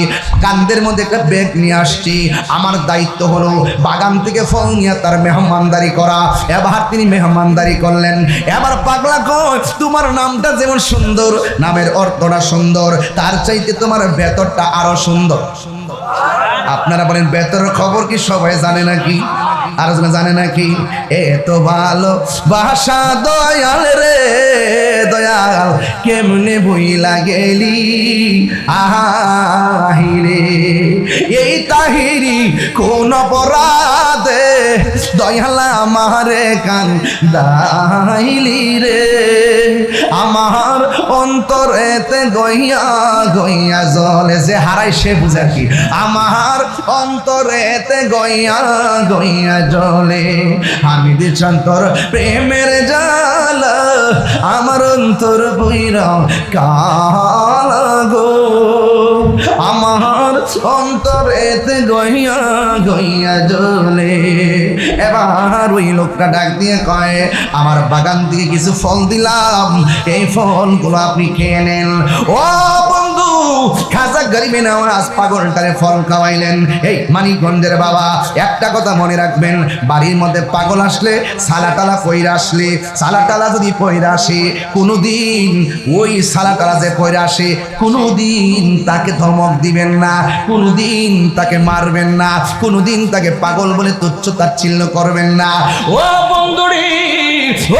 কান্দের মধ্যে একটা ব্যাগ নিয়ে আসছে, আমার দায়িত্ব হলো বাগান থেকে ফল নিয়ে তার মেহমানদারি করা। এবার তিনি মেহমানদারি করলেন। এবার পাগলা কয়, তোমার নামটা যেমন সুন্দর, নামের অর্থটা সুন্দর, তার চাইতে তোমার ভেতরটা আরো সুন্দর। আপনারা বলেন ভেতরের খবর কি সবাই জানে নাকি? আর জানে নাকি? এত ভালো বাসা দয়াল রে দয়াল, কেমনে বইলা গেলি আহিরে, এই তাহিরি কোন অপরাধে দয়াল আমারে কান দাইলি রে, আমার অন্তরেতে গইয়া গইয়া জলে, যে হারাই সে বুঝা কি, আমার অন্তরেতে গইয়া গইয়া জলে, আমি দিছান তোর প্রেমের জালা, আমার অন্তর বইরা কাল গো, আমার অন্তরেতে গইয়া গইয়া জলে। এবার ওই লোকটা ডাক দিয়ে কয়, আমার বাগান থেকে কিছু ফল দিলাম, এই ফলগুলো আপনি খেয়ে নেন। ও বন্ধু, খাজা গরিবে নওয়াজ পাগলটারে ফল খাওয়াইলেন। এই মানিকগঞ্জের বাবা, একটা কথা মনে রাখবেন, বাড়ির মধ্যে পাগল আসলে, সালাটালা পয়রা আসলে, সালাটালা যদি পয়রা আসে, কোনোদিন ওই সালাটালা যে পয়রা আসে, কোনোদিন তাকে ধমক দিবেন না, কোনোদিন তাকে মারবেন না, কোনোদিন তাকে পাগল বলে তুচ্ছ তাচ্ছিল্য করবেন না। ও বন্ধুরি,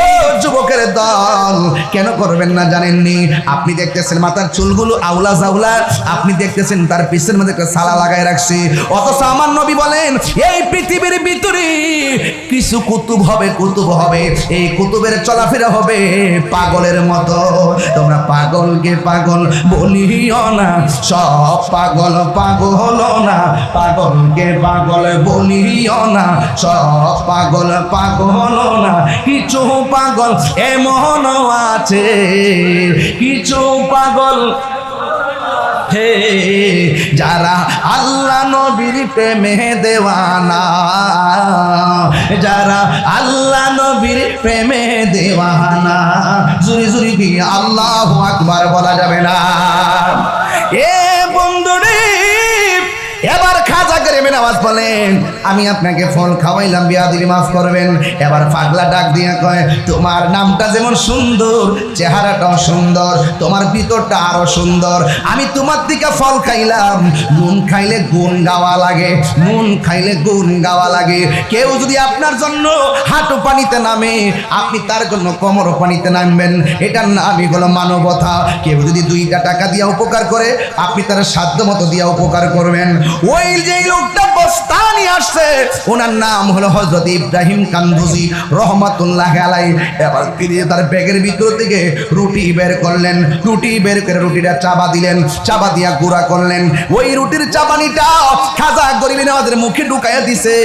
ও যুবকের দল, কেন করবেন না জানেননি? আপনি দেখতেছেন মাথার চুলগুলো আউলা জাউলা, আপনি দেখতেছেন তার পিছের মধ্যে একটা সালা লাগায় রাখছে, অথচ আমার নবী বলেন, এই পৃথিবীর ভিতরে কিছু কুতুব হবে, কুতুব হবে, এই কুতুবের চলাফেরা হবে পাগলের মতো। তোমরা পাগলকে পাগল বলিও না, সব পাগল পাগল না, পাগলকে পাগল বলিও না, সব পাগল পাগল না, কিছু পাগল এমন আছে, কিছু পাগল হে যারা আল্লাহ নবীর প্রেমে দেওয়ানা, যারা আল্লাহ নবীর প্রেমে দেওয়ানা, জুরি জুরি কি আল্লাহু আকবার বলা যাবে না? এ বন্ধুরে, এবার খাজা গরিবে নওয়াজ বলেন, আমি আপনাকে ফল খাওয়াইলাম, বিয়াদবি মাফ করবেন। এবার পাগলা ডাক দিয়ে কয়, তোমার নামটা যেমন সুন্দর, চেহারাটাও সুন্দর, তোমার ভিতরটা আরো সুন্দর। আমি তোমার দিকে ফল খাইলাম, নুন খাইলে গুণ গাওয়া লাগে, নুন খাইলে গুণ গাওয়া লাগে। কেউ যদি আপনার জন্য হাঁটু পানিতে নামে, আপনি তার জন্য কোমর পানিতে নামবেন, এটার নামই হলো মানবতা। কেউ যদি 2টা টাকা দিয়ে উপকার করে, আপনি তার সাধ্য মতো দিয়ে উপকার করবেন। ওই যে লোকটা বস্তা নিয়ে আসছে, ওনার নাম হলো হযরত ইব্রাহিম কান্দুজি রহমাতুল্লাহ আলাইহি। এবার তিনি তার ব্যাগের ভিতর থেকে রুটি বের করলেন, রুটি বের করে রুটিটা চাবা দিলেন, চাবা দিয়া গুঁড়া করলেন। ওই রুটির চাবানিটা খাজা গরিবে নওয়াজের মুখে ঢুকাইয়া দিছে।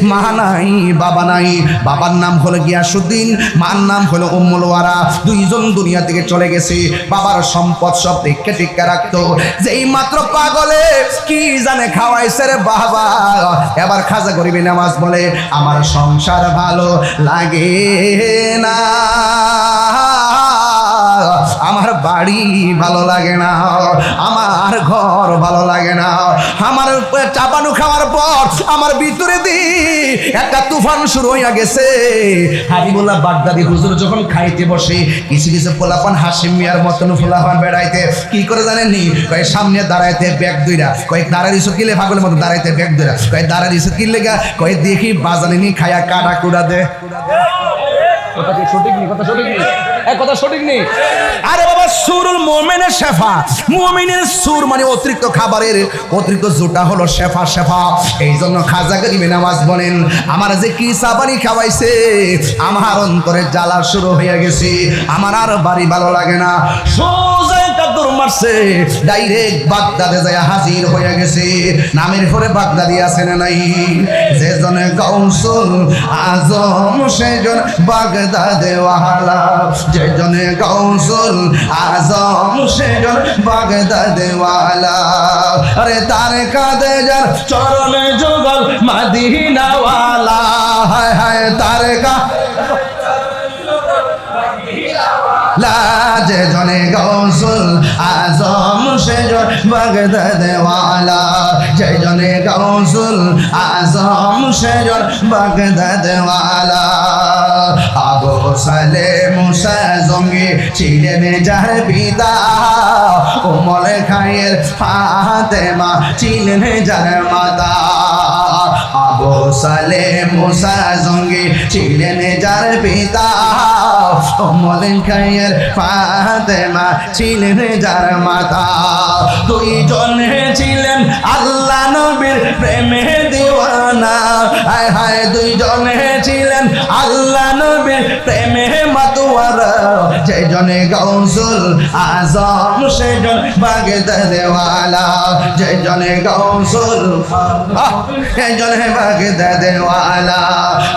মা নাই, বাবা নাই, বাবার নাম হলো গিয়াসউদ্দিন, মার নাম হলো উম্মুল ওয়ারা। দুইজন দুনিয়া থেকে চলে গেছে, বাবার সম্পদ সব টিক্কা টিক্কা রাখতো। যেই মাত্র পাগলে কি জানে খাওয়াইছে রে বাবা। এবার খাজা গরিবে নওয়াজ বলে, আমার সংসার ভালো লাগে না, আমার বাড়ি ভালো লাগে না, আমার ঘর ভালো লাগে না, আমার চাপানো খাওয়ার পর আমার ভিতরে দি একটা তুফান শুরু হইয়া গেছে। হাবিবুল্লাহ বাগদাদি হুজুর যখন খাইতে বসে কিছু কিছু পোলাপান হাশিম মিয়ার মতন পোলাপান বেড়াইতে কি করে জানেননি, কয় সামনে দাঁড়াইতে ব্যাগ দুইরা, কয় দাঁড়াইছো কিলে পাগলের মতো দাঁড়াইতে ব্যাগ দুইরা, কয় দাঁড়াইছো কি লেগা, কয় দেখি বাজালিনি খায়া কাটা কুড়া দে। কথা কি সঠিক নেই? কথা সঠিক নেই? কথা সঠিক নেই? আরে বাবা, সুরুল মুমিনের শেফা, মুমিনের সুর মানে অতিরিক্ত খাবারের অতিরিক্ত জোটা হলো শেফা। শেফা এই জন্য খাজা গরিবে নামাজ বলেন, আমার যে কি সাবানি খাওয়াইছে আমার অন্তরে জ্বালা শুরু হয়ে গেছে, আমার আর বাড়ি ভালো লাগে না। সোজা একটা দৌড় মারছে, ডাইরেক্ট বাগদাদে যায় হাজির হয়ে গেছে। নামের পরে বাগদাদি আছে না নাই? যে জনে গাউসুল আজম সেজন বাগদাদে ওয়ালা, যে জনে গাউসুল আজম সেজন বাগদাদে ওয়ালা। আরে তার কাঁধে যার চরণে যুগল মদিনা ওয়ালা, হায় হায় তার যে জনে গাউসুল আজম সেজন বাগদাদে ওয়ালা, যে জনে গাউসুল আজম সেজন বাগদাদে ওয়ালা। আবু সালেম মুসা জঙ্গি ছিলেন যার পিতা, উম্মুল খায়ের ফাতেমা ছিলেন যার মাতা। আবু সালেম মুসা জঙ্গি ছিলেন যার পিতা, উম্মুল খায়ের ফাতেমা ছিলেন যার মাতা। দুইজনে ছিলেন আল্লাহ নবীর প্রেমে দিওয়ানা, হায় হায় দুইজনে ছিলেন আল্লাহ নবীর প্রেমে মাতোয়ারা। যে জনে গাউসুল আজম সেজন বাগদাদে ওয়ালা, যে জনে গাউসুল যে জনে বাগদাদে ওয়ালা।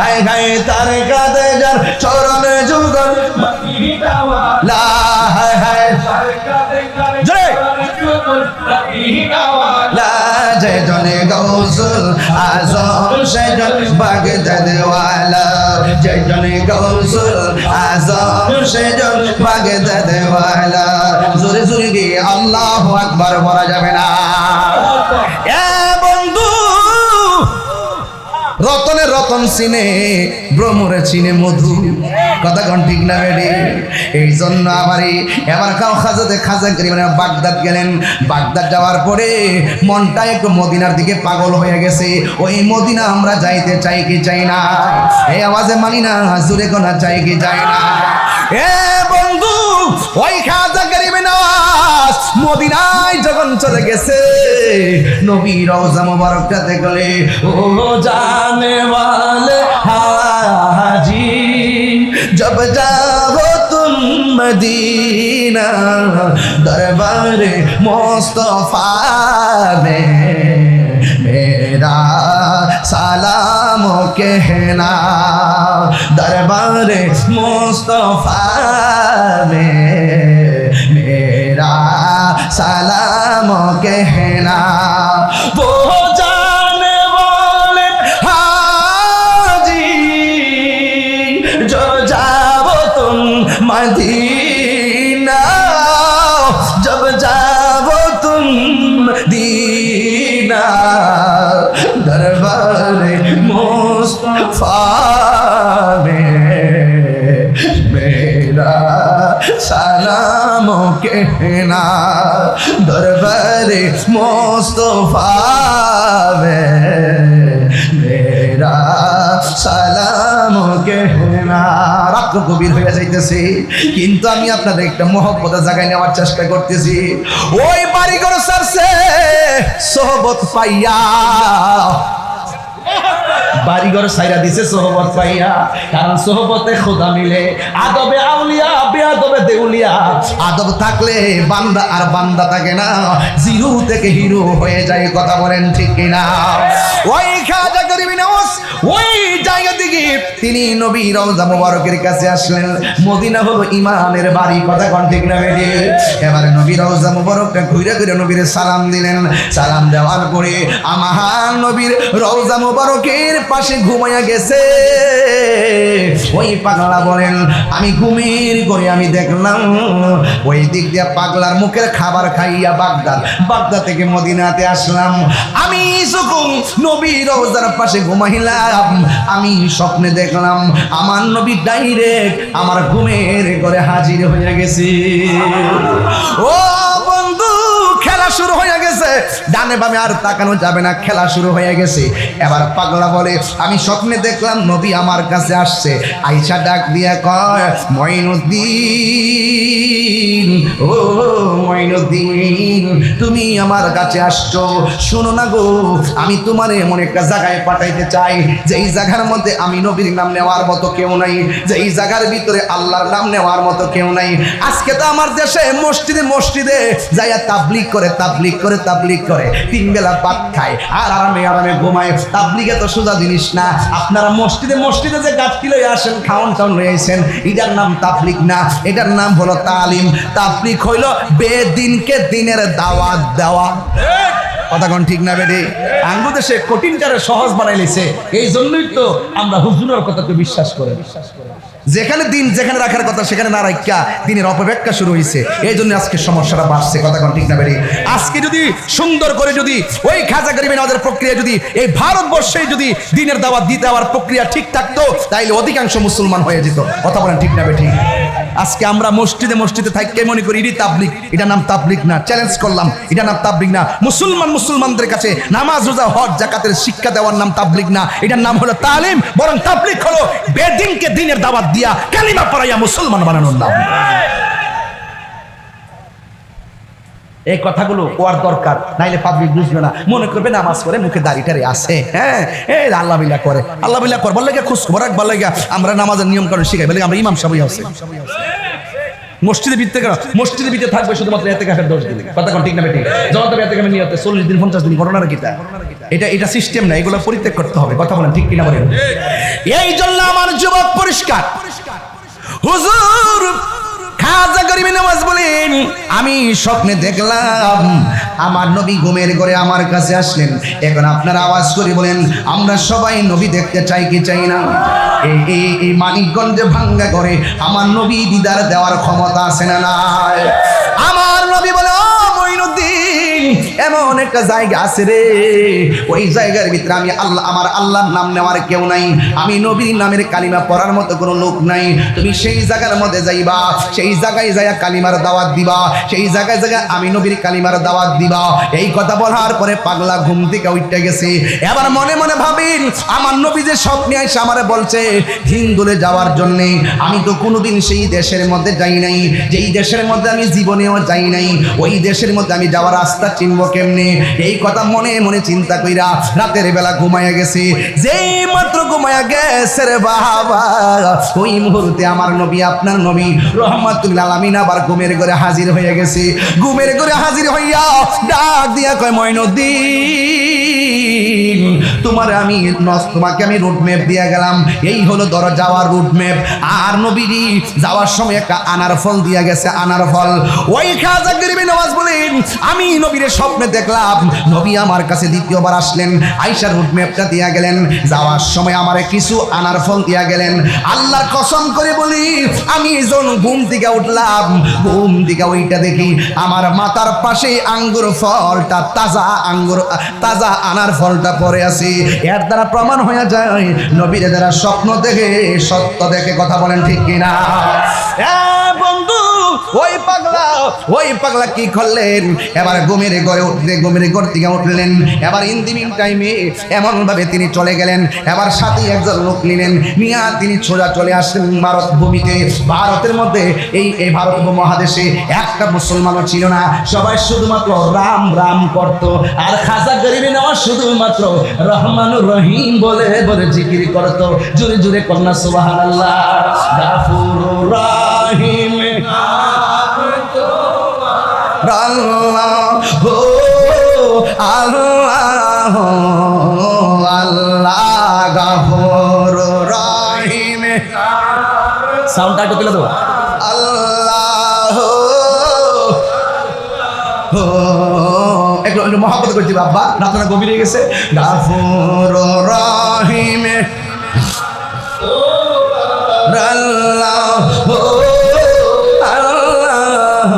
হায় হায় তার কাঁধে যার চরণে যুগল মদিনা ওয়ালা, হায় হায় জয় লা, যে জনে গাউসুল আজম সেজন বাগদাদে ওয়ালা, যে জনে গাউসুল আজম সেজন বাগদাদে ওয়ালা। জোরে জোরে গিয়ে আল্লাহু আকবার বলা যাবে না? এ বন্ধু, রতনে রতন চিনে, ভ্রমরে চিনে মধু, কথা কোন ঠিক না বেডি? এই জন্য আমারই এবার খাজাতে খাজা গরিব বাগদাদ গেলেন। বাগদাদ যাওয়ার পরে মনটা একটু মদিনার দিকে পাগল হয়ে গেছে। ওই মদিনা আমরা যাইতে চাই কি চাই না? এই আওয়াজে মানি না, জুরে কোনা চাই কি চাই না? এ বন্ধু, ওই খাজা গরিবে নওয়াজ মদিনায় যখন চলে গেছে, নবী রওজা মুবারকটা দেখলে, ও জানে वाले हाजी जब जाओ तुम मदीना, दरबार मुस्तफा में मेरा सलाम कहना, दरबार मुस्तफा में मेरा सलाम कहना। वो जाने वाले हाजी जो जाओ तुम मदीना, जब जाओ तुम मदीना, दरबार मुस्तफा में मेरा सलाम कहना, दरबार मुस्तफा में मेरा সালাম कहना। রাত গভীর হয়ে যাইতেছে, কিন্তু আমি আপনাদের একটা মহব্বতের জায়গায় নেওয়ার চেষ্টা করতেছি। ওই বাড়িঘর সারছে সোহবত পাইয়া, বাড়িঘর সাইরা দিছে সোহবত পাইয়া, কারণ সোহবতে খোদা মিলে। আদবে আউলিয়া বেআদবে দেউলিয়া, আদব থাকলে বান্দা আর বান্দা থাকে না, জিরো থেকে হিরো হয়ে যায়। কথা বলেন ঠিক কিনা? ওই খাজা গরিব নওয়াজ ওই জায়গা দিকে তিনি নবী রওজা মুবারকের কাছে আসলেন। মদিনা হলো ইমানের বাড়ি, কথা কোন ঠিক না বেটি? এবারে নবী রওজা মুবারকটা ঘুরে ঘুরে নবীর সালাম দিলেন। সালাম দেওয়ার পরে আমার নবীর রওজা মুবারকের পাশে ঘুমাইয়া গেছে। ওই পাগলা বলেন, আমি ঘুমের করে আমি দেখলাম ওই দিক দিয়ে পাগলার মুখের খাবার খাইয়া বাগদাদ থেকে মদিনাতে আসলাম। আমি যখন নবী রওজার পাশে ঘুমাইলাম, আমি স্বপ্নে দেখলাম আমার নবী ডাইরেক্ট আমার ঘুমের ঘরে হাজির হয়ে গেছে। ও বন্ধু, খেলা শুরু হয়ে গেছে, ডানে বামে আর তাকানো যাবে না, খেলা শুরু হয়ে গেছে। এবার পাগলা বলে, আমি স্বপ্নে দেখলাম নবী আমার কাছে আসছে। আইসা ডাক দিয়া কয়, মঈনুদ্দিন, ও মঈনুদ্দিন, তুমি আমার কাছে আসছো, শোনো না গো, আমি তোমার এমন একটা জায়গায় পাঠাইতে চাই যেই জায়গার মধ্যে আমি নবীর নাম নেওয়ার মতো কেউ নাই, যেই জায়গার ভিতরে আল্লাহর নাম নেওয়ার মতো কেউ নাই। আজকে তো আমার দেশে মসজিদে মসজিদে যাইয়া তাবলিগ করে তিন বেলা ভাত খায় আর আরামে আরামে ঘুমায়। তাবলিগে তো সোজা জিনিস না। আপনারা মসজিদে মসজিদে যে গাছ কিলো আসেন, খাওয়ান টাউন লয়ে আইছেন, এটার নাম তাবলিগ না, এটার নাম হলো তালিম। তাবলিগ হইল বেদিনকে দিনের দাওয়াত দেওয়া, কথা কোন ঠিক না বেটি? আঙ্গু দেশে কঠিনটারে সহজ বানাই লেছে, এই জন্যই তো আমরা হুজুরের কথাকে বিশ্বাস করে। যেখানে দিন যেখানে রাখার কথা সেখানে না রাখা দিনের অপব্যাখ্যা শুরু হয়েছে, এই জন্য আজকে সমস্যাটা বাড়ছে, কথা কোন ঠিক না বেটি? আজকে যদি সুন্দর করে যদি ওই খাজা গরিবে নওয়াজের প্রক্রিয়া যদি এই ভারতবর্ষে যদি দিনের দাওয়াত দিতে হওয়ার প্রক্রিয়া ঠিক থাকতো, তাইলে অধিকাংশ মুসলমান হয়ে যেত, কথা বলেন ঠিক না বেটি? আজকে আমরা মসজিদে মসজিদে থাকতে মনে করি এটি তাবলিগ, এটা নাম তাবলিগ না। চ্যালেঞ্জ করলাম, এটা নাম তাবলিগ না। মুসলমানদের কাছে নামাজ রোজা হজ যাকাতের শিক্ষা দেওয়ার নাম তাবলিগ না, এটার নাম হলো তালিম। বরং তাবলিগ হলো বেদিনকে দিনের দাওয়াত দিয়া কালিমা পড়াইয়া মুসলমান বানানোর নাম। এই কথাগুলো হওয়ার দরকার, নাইলে পাবলিক বুঝবে না, মনে করবে নামাজ করে মুখে দাড়িটারে আছে, হ্যাঁ আল্লাহ বিল্লাহ করে, আল্লাহ বিল্লাহ কর বললে খোঁজ খবর রাখবার লাগে আমরা নামাজের নিয়ম কানুন শিখাই, বলে আমরা ইমাম সাহেব আছে মসজিদের ভিতরে থাকবে শুধুমাত্র ইতিকাফের 10 দিন, কথা কোন ঠিক না বেটি? যখন তবে ইতিকাফের নিয়তে 40 দিন 50 দিন ঘটনার কিটা, এটা সিস্টেম না, এগুলো পরিত্যাগ করতে হবে, কথা বলেন ঠিক কিনা বলেন? এই জন্য আমার যুবক পরিষ্কার, হুজুর খাজা গরিবে নওয়াজ বলেন, আমি স্বপ্নে দেখলাম আমার নবী ঘুমের ঘরে আমার কাছে আসলেন। এখন আপনারা আওয়াজ করে বলেন, আমরা সবাই নবী দেখতে চাই কি চাই না? এই মানিকগঞ্জে ভাঙ্গা করে আমার নবী দিদার দেওয়ার ক্ষমতা আছে না নাই? আমার নবী বলে, ও মঈনুদ্দিন, এমন একটা জায়গা আছে রে, ওই জায়গার ভিতরে আমি আমার আল্লাহর নাম নেওয়ার কেউ নাই, আমি নবীর নামের কালিমা পড়ার মতো কোনো লোক নাই। তুমি সেই জায়গার মধ্যে যাইবা, সেই জায়গায় যাইয়া কালিমার দাওয়াত দিবা, সেই জায়গায় আমি নবীর কালিমার দাওয়াত দিবা। এই কথা বলার পরে পাগলা ঘুম থেকে উঠে গেছে। এবার মনে মনে ভাবিন, আমার নবী যে স্বপ্নে এসে আমারে বলছে হিন্দুলে যাওয়ার জন্য, আমি তো কোনোদিন সেই দেশের মধ্যে যাই নাই, যেই দেশের মধ্যে আমি জীবনেও যাই নাই, ওই দেশের মধ্যে আমি যাওয়ার রাস্তা চিনবো কেমনে? এই কথা মনে মনে চিন্তা কইরা রাতের বেলা ঘুমাইয়া গেছে। যেই মাত্র ঘুমাইয়া গেছে রে বাবা, ওই মুহূর্তে আমার নবী, আপনার নবী রহমাতুল আলামিন আবার ঘুমের ঘরে হাজির হয়ে গেছে। ঘুমের ঘরে হাজির হইয়া ডাক দিয়া কয়, মঈনুদ্দিন, তোমাকে আমি রুট ম্যাপ দিয়া গেলাম, এই হলো ধরো যাওয়ার রুট ম্যাপ। আর নবীজি যাওয়ার সময় একটা আনার ফল দিয়া গেছে, আনার ফল। ওই খাজা গরিবে নওয়াজ বলেন, আমি নবীর স্বপ্নে দেখলাম নবী আমার কাছে দ্বিতীয়বার আসলেন, আয়েশা রুট ম্যাপটা দিয়া গেলেন, যাওয়ার সময় আমারে কিছু আনার ফল দিয়া গেলেন। আল্লাহর কসম করে বলি, আমি যখন ঘুম থেকে উঠলাম, ঘুম থেকে ওইটা দেখি আমার মাথার পাশে আঙ্গুর ফলটা, তাজা আনার ফলটা পড়ে আছে। এর দ্বারা প্রমাণ হয়ে যায় নবীর যারা স্বপ্ন দেখে সত্য দেখে, কথা বলেন ঠিক কিনা? বন্ধু, ওই পাগলা কি করলেন? এবার ঘুমের ঘর থেকে উঠলেন। এবার ইন্দিমিং টাইমে এমন ভাবে তিনি চলে গেলেন। এবার সাথে একজন লোক নিলেন, নিয়ে তিনি সোজা চলে আসলেন ভারত ভূমিতে। ভারতের মধ্যে এই ভারত মহাদেশে একটা মুসলমানও ছিল না, সবাই শুধুমাত্র রাম রাম করত। আর খাজা গরিবে নওয়াজ শুধুমাত্র রহমানুর রহিম বলে বলে জিকির করত। জোরে জোরে কন্যা সুবহানাল্লাহ। গাফুরুর রহিম আল্লাহ আল্লাহ আল্লাহ গাফুরুর সাউন্ডটা একটু তুলে দেবো। আল্লাহ একটু একটু মহাব্বত করছি বাবা, রাতটা গভীর হয়ে গেছে। গাফুর রহিম আল্লাহ আল্লাহ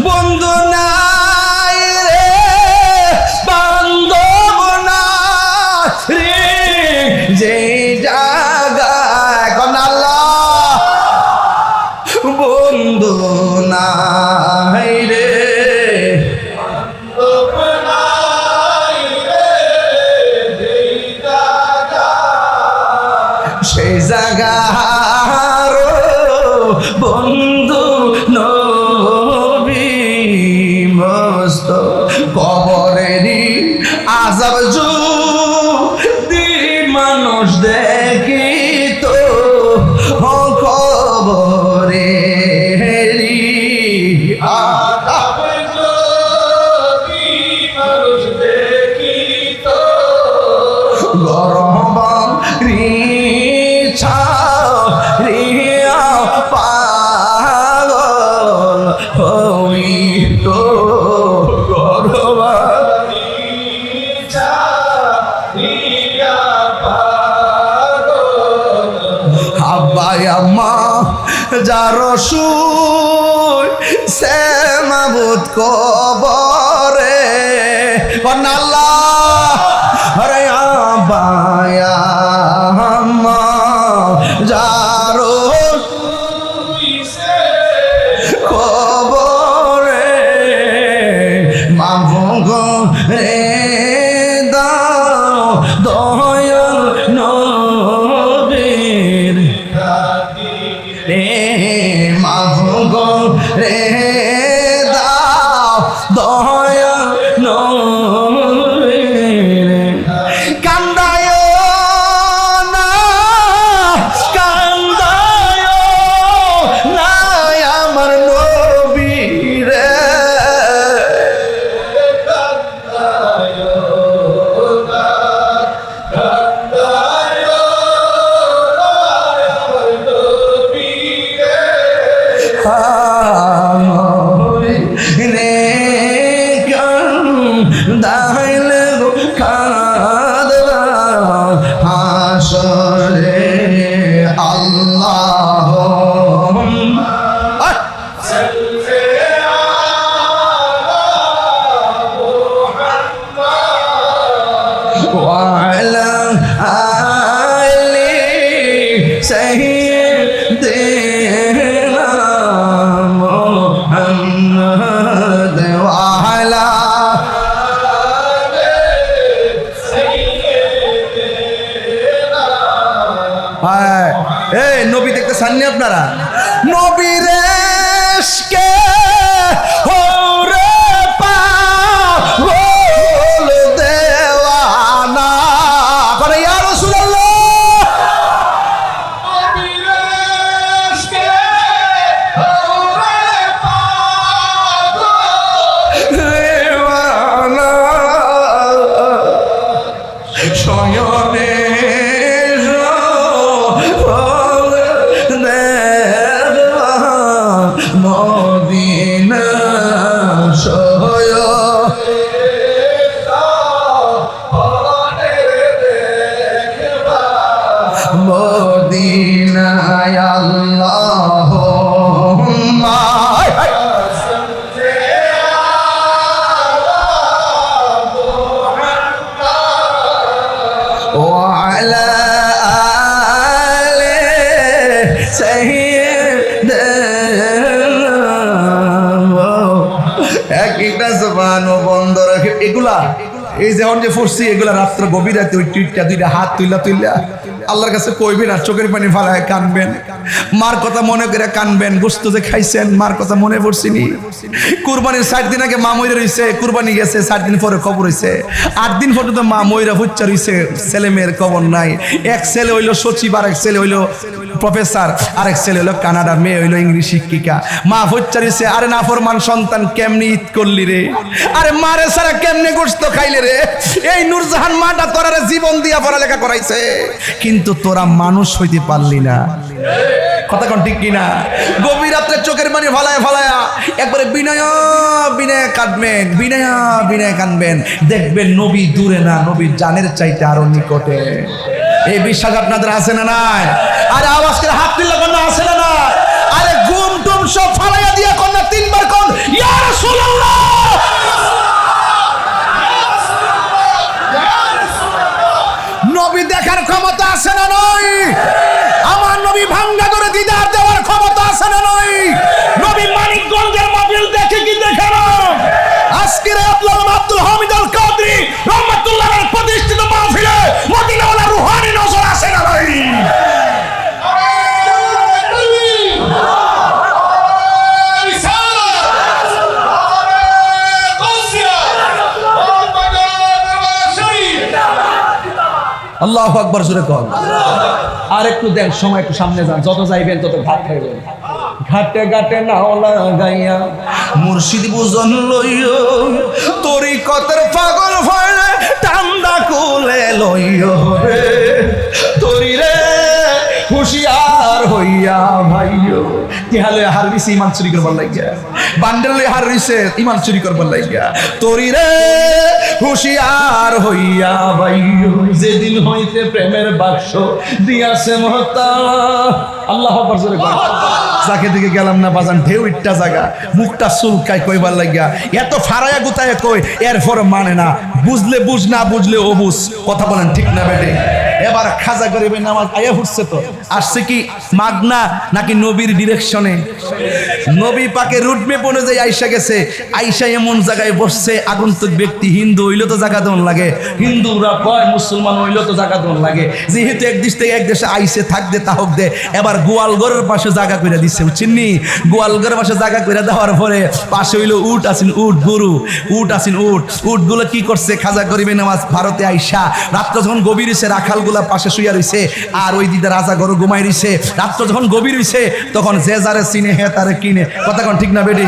বন্ধু নাই রে বান্ধব নাই রে যে জায়গায় কোন আল্লাহ বন্ধু নাই রে সেই জায়গার বন্ধু নবী মস্ত কবরেরই আযাব যদি মানুষ দেখি তো কবরেরই আযাব যদি মানুষ দেখি তো গরম রিয়া পাগল হইত আব্বাই আম্মা যার সুই সে মাবুদ কবরে আল্লাহ আরে আব্বাই আম্মা যারো কবরে মাফ রে দাও দয়াল নবীর রে মাফ রে দাও দয়াল নবীর কান্দায় না কান্দায় না আমার নবী রে কান্দায় না কান্দায় না আমার নবী রে রে কান্দাইলে কাঁদবা হাসরে আল্লাহ وعلى آل سيدنا محمد وعلى এই নবী দেখতে চাননি আপনারা? নবীর ইশকে ওরে পাগল দেওয়ানা করে ইয়া রাসূলুল্লাহ। নবীর ইশকে ওরে পাগল দেওয়ানা শয়নে মদিনা সয় মদিনায় আল্লাহুম্মা وعلى آل سيدنا একটা জবান বন্ধ রাখে। এগুলা এই যেমন যে পড়ছি এগুলা রাত্র গভীর রাতে ওই টিটটা দুইটা হাত তুইলা তুইলা আল্লাহর কাছে কইবেন আর চোখের পানি ফালায় কানবেন, মার কথা মনে করে কানবেন। গোস্ত যে খাইছেন মার কথা মনে পড়ছিনি। কুরবানির 60 দিন আগে মা মইরা রইছে, কুরবানি গেছে 60 দিন পরে কবর হইছে। 8 দিন পর্যন্ত মা মইরা হুচ্চা রইছে, ছেলে মেয়ের কবর নাই। এক ছেলে হইলো সচিব, আর এক ছেলে হইলো প্রফেসর, আরেক ছেলে হইলো কানাডা, মেয়ে হইলো ইংলিশ শিক্ষিকা। মা হুচ্চা রইছে, আরে নাফরমান সন্তান কেমনি ঈদ করলি রে, আরে মারে সারা কেমনে গোস্ত খাইলে রে, এই নূরজাহান মাটা তোরারে জীবন দিয়া পড়ালেখা করাইছে, কিন্তু তোরা মানুষ হইতে পারলি না। কথা কোন ঠিক কিনা? গভীর রাত্রে চোখের পানি ফালায়া ফালায়া একবারে বিনয়া বিনয় কাঁদবেন, বিনয়া বিনয় কাঁদবেন, দেখবেন নবী দূরে না, নবীর জানের চাইতে আরো নিকটে। এই বিশ্বাস আপনাদের আছে না নাই? আরে আওয়াজ করে হাত তুললে কোন আছে না নাই? আরে ঘুম টুম সব ফালাইয়া দিয়া কোন না তিনবার কোন ইয়া রাসূলুল্লাহ। নবী দেখার ক্ষমতা আছে না নয়? আমার নবী ভাঙ্গা করে দিদার দেওয়ার ক্ষমতা আছে না নয়? নবী মানিকগঞ্জের মাহফিল দেখে কি দেখে না? আজকের আব্দুল হামিদ আল কাদরি রহমাতুল্লাহ আলাইহির প্রতিষ্ঠিত মাহফিলে মদিনাওয়ালা রুহানি নজর আসে না নয়? আল্লাহু আকবার জোরে কর। আর একটু দেন, সময় একটু সামনে যান, যত যাইবেন তত ঘাট খাইবেন। ঘাটে ঘাটে নাও লাগাইয়া মুর্শিদ বুঝন লইও, তরিকতের পাগল ভয়ে টান্দা কুলে লইও রে, তরি রে হুশিয়ার হইয়া ভাইও। তিহালে হার দিছে ইমান চুরি করবার লাগিয়া, বান্ডেলে হার দিছে ইমান চুরি করবার লাগিয়া, তরি রে হুশিয়ার হইয়া ভাইও। যেদিন হইতে প্রেমের বাক্স দিয়াছে মহতা। আল্লাহ আকবার জোরে কর। যাকে দিকে গেলাম না বাজান, ঢেউ ইট্টা জায়গা, মুখটা চুলকায় কইবার লাগিয়া, এত ফারায়া গুতায় কই, এরপর মানে না, বুঝলে বুঝ না বুঝলে ও বুঝ। কথা বলেন ঠিক না বেটে? এবার খাজা গরিবের নামাজ আয়া ফুটছে, তো আসছে কি মাগনা নাকি নবীর ডিরেকশনে? নবী পাকে রুটমেপ অনুযায়ী আইসা গেছে, আইসা এমন জায়গায় বসছে, আগন্তুক ব্যক্তি হিন্দু হইলে তো জায়গা দেওয়ান লাগে, হিন্দুরা কয় মুসলমান হইলে তো জায়গা দেওয়ান লাগে, যেহেতু এক দেশ থেকে এক দেশে আইসে থাকতে তাহক দে। এবার গোয়ালঘরের পাশে জায়গা করে দিচ্ছে, বুঝছেননি? গোয়ালঘরের পাশে জায়গা করে দেওয়ার পরে পাশে হইলো উট আছেন, উট গরু, উট আছেন, উট গুলো কি করছে? খাজা গরিবের নামাজ ভারতে আইসা রাত্র যখন গভীর হইছে, রাখাল গুলা পাশে শুইয়া রইছে, আর ওই দিদা রাজা গরু ঘুমাই রইছে। রাত্র যখন গভীর হইছে, তখন যে যারে চিনে হে তারে কিনে। কথা কোন ঠিক না বেটি?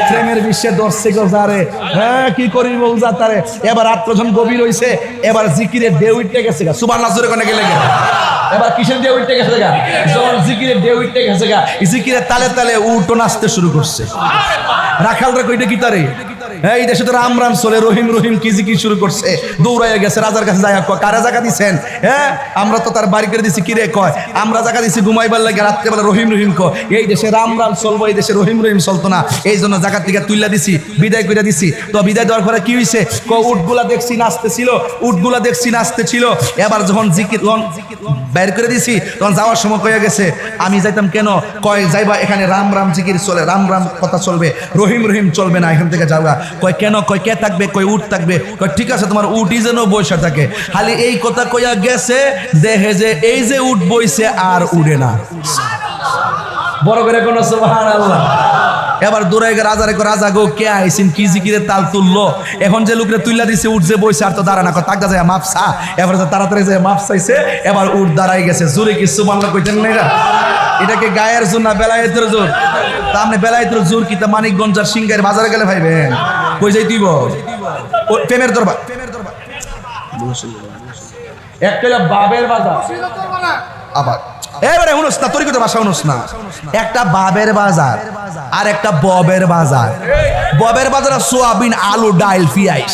প্রেমের বিশ্বে দর্শে গো যারে, হ্যাঁ কি করিব যা তারে। এবার রাত্র যখন গভীর হইছে, এবার জিকিরে ঢেউ উঠতে গেছে গা, সুবহানাল্লাহ জোরে কোনে গেলে গা। এবার কিসের ঢেউ উঠতে গেছে গা? যখন জিকিরে ঢেউ উঠতে গেছে গা, জিকিরে তালে তালে উট নাচতে শুরু করছে। রাখালরা কইটা কি তারে, এই দেশে তো রাম রাম চলে, রহিম রহিম কি জিকির শুরু করছে, দৌড়াইয়া গেছে রাজার কাছে, যায় কারা জায়গা দিচ্ছেন? হ্যাঁ আমরা তো তার বাড়ি করে দিছি, কিরে কয় আমরা জায়গা দিছি ঘুমাইবার লাগে, রাত্রেবেলা রহিম রহিম কয়। এই দেশে রাম রাম চলবো, এই দেশে রহিম রহিম চলতো না, এই জন্য জায়গার থেকে তুইলা দিছি, বিদায় করে দিছি। তো বিদায় দেওয়ার পরে কি হয়েছে? উটগুলা দেখছি নাচতেছিল, উটগুলা দেখছি নাচতেছিল। এবার যখন জিকির বের করে দিছি, তখন যাওয়ার সময় কয়ে গেছে, আমি যাইতাম কেন? কয় যাইবা, এখানে রাম রাম জিকির চলে, রাম রাম কথা চলবে, রহিম রহিম চলবে না, এখান থেকে যাওয়া। কয় কেন? কয় কে থাকবে? কয় উট থাকবে। কয় ঠিক আছে, তোমার উটই যেন বসে থাকে। খালি এই কথা কইয়া গেছে, দেখে যে এই যে উট বইছে আর উড়ে না। বড় করে কোন সুবহানাল্লাহ। এবার দৌড়াই রাজারে, রাজা গো কে আইছেন, কি জিকিরে তাল তুললো? এখন যে লোকরে তুইলা দিছে, উঠ যে বইছে আর তো দাঁড়া না, তাকদা যায় মাপসা। এবার তাড়াতাড়ি যায় মাপ চাইছে, এবার উঠ দাঁড়াই গেছে। জোরে কি সুবহানাল্লাহ কইতেন না? এটাকে গায়ের জোর না বেলায়েতের জোর? তা আপনি বেলায়েতের জোর কি তা মানিকগঞ্জ আর সিংহের বাজারে গেলে ভাইবেন? কই যাই তুইব প্রেমের দরবার, একটা বাবের বাজার, আবার এবারে শুনোস না, তরিকতের ভাষা শুনোস না। একটা বাবের বাজার আর একটা ববের বাজার। ববের বাজারে সোয়াবিন, আলু, ডাল, পিঁয়াজ।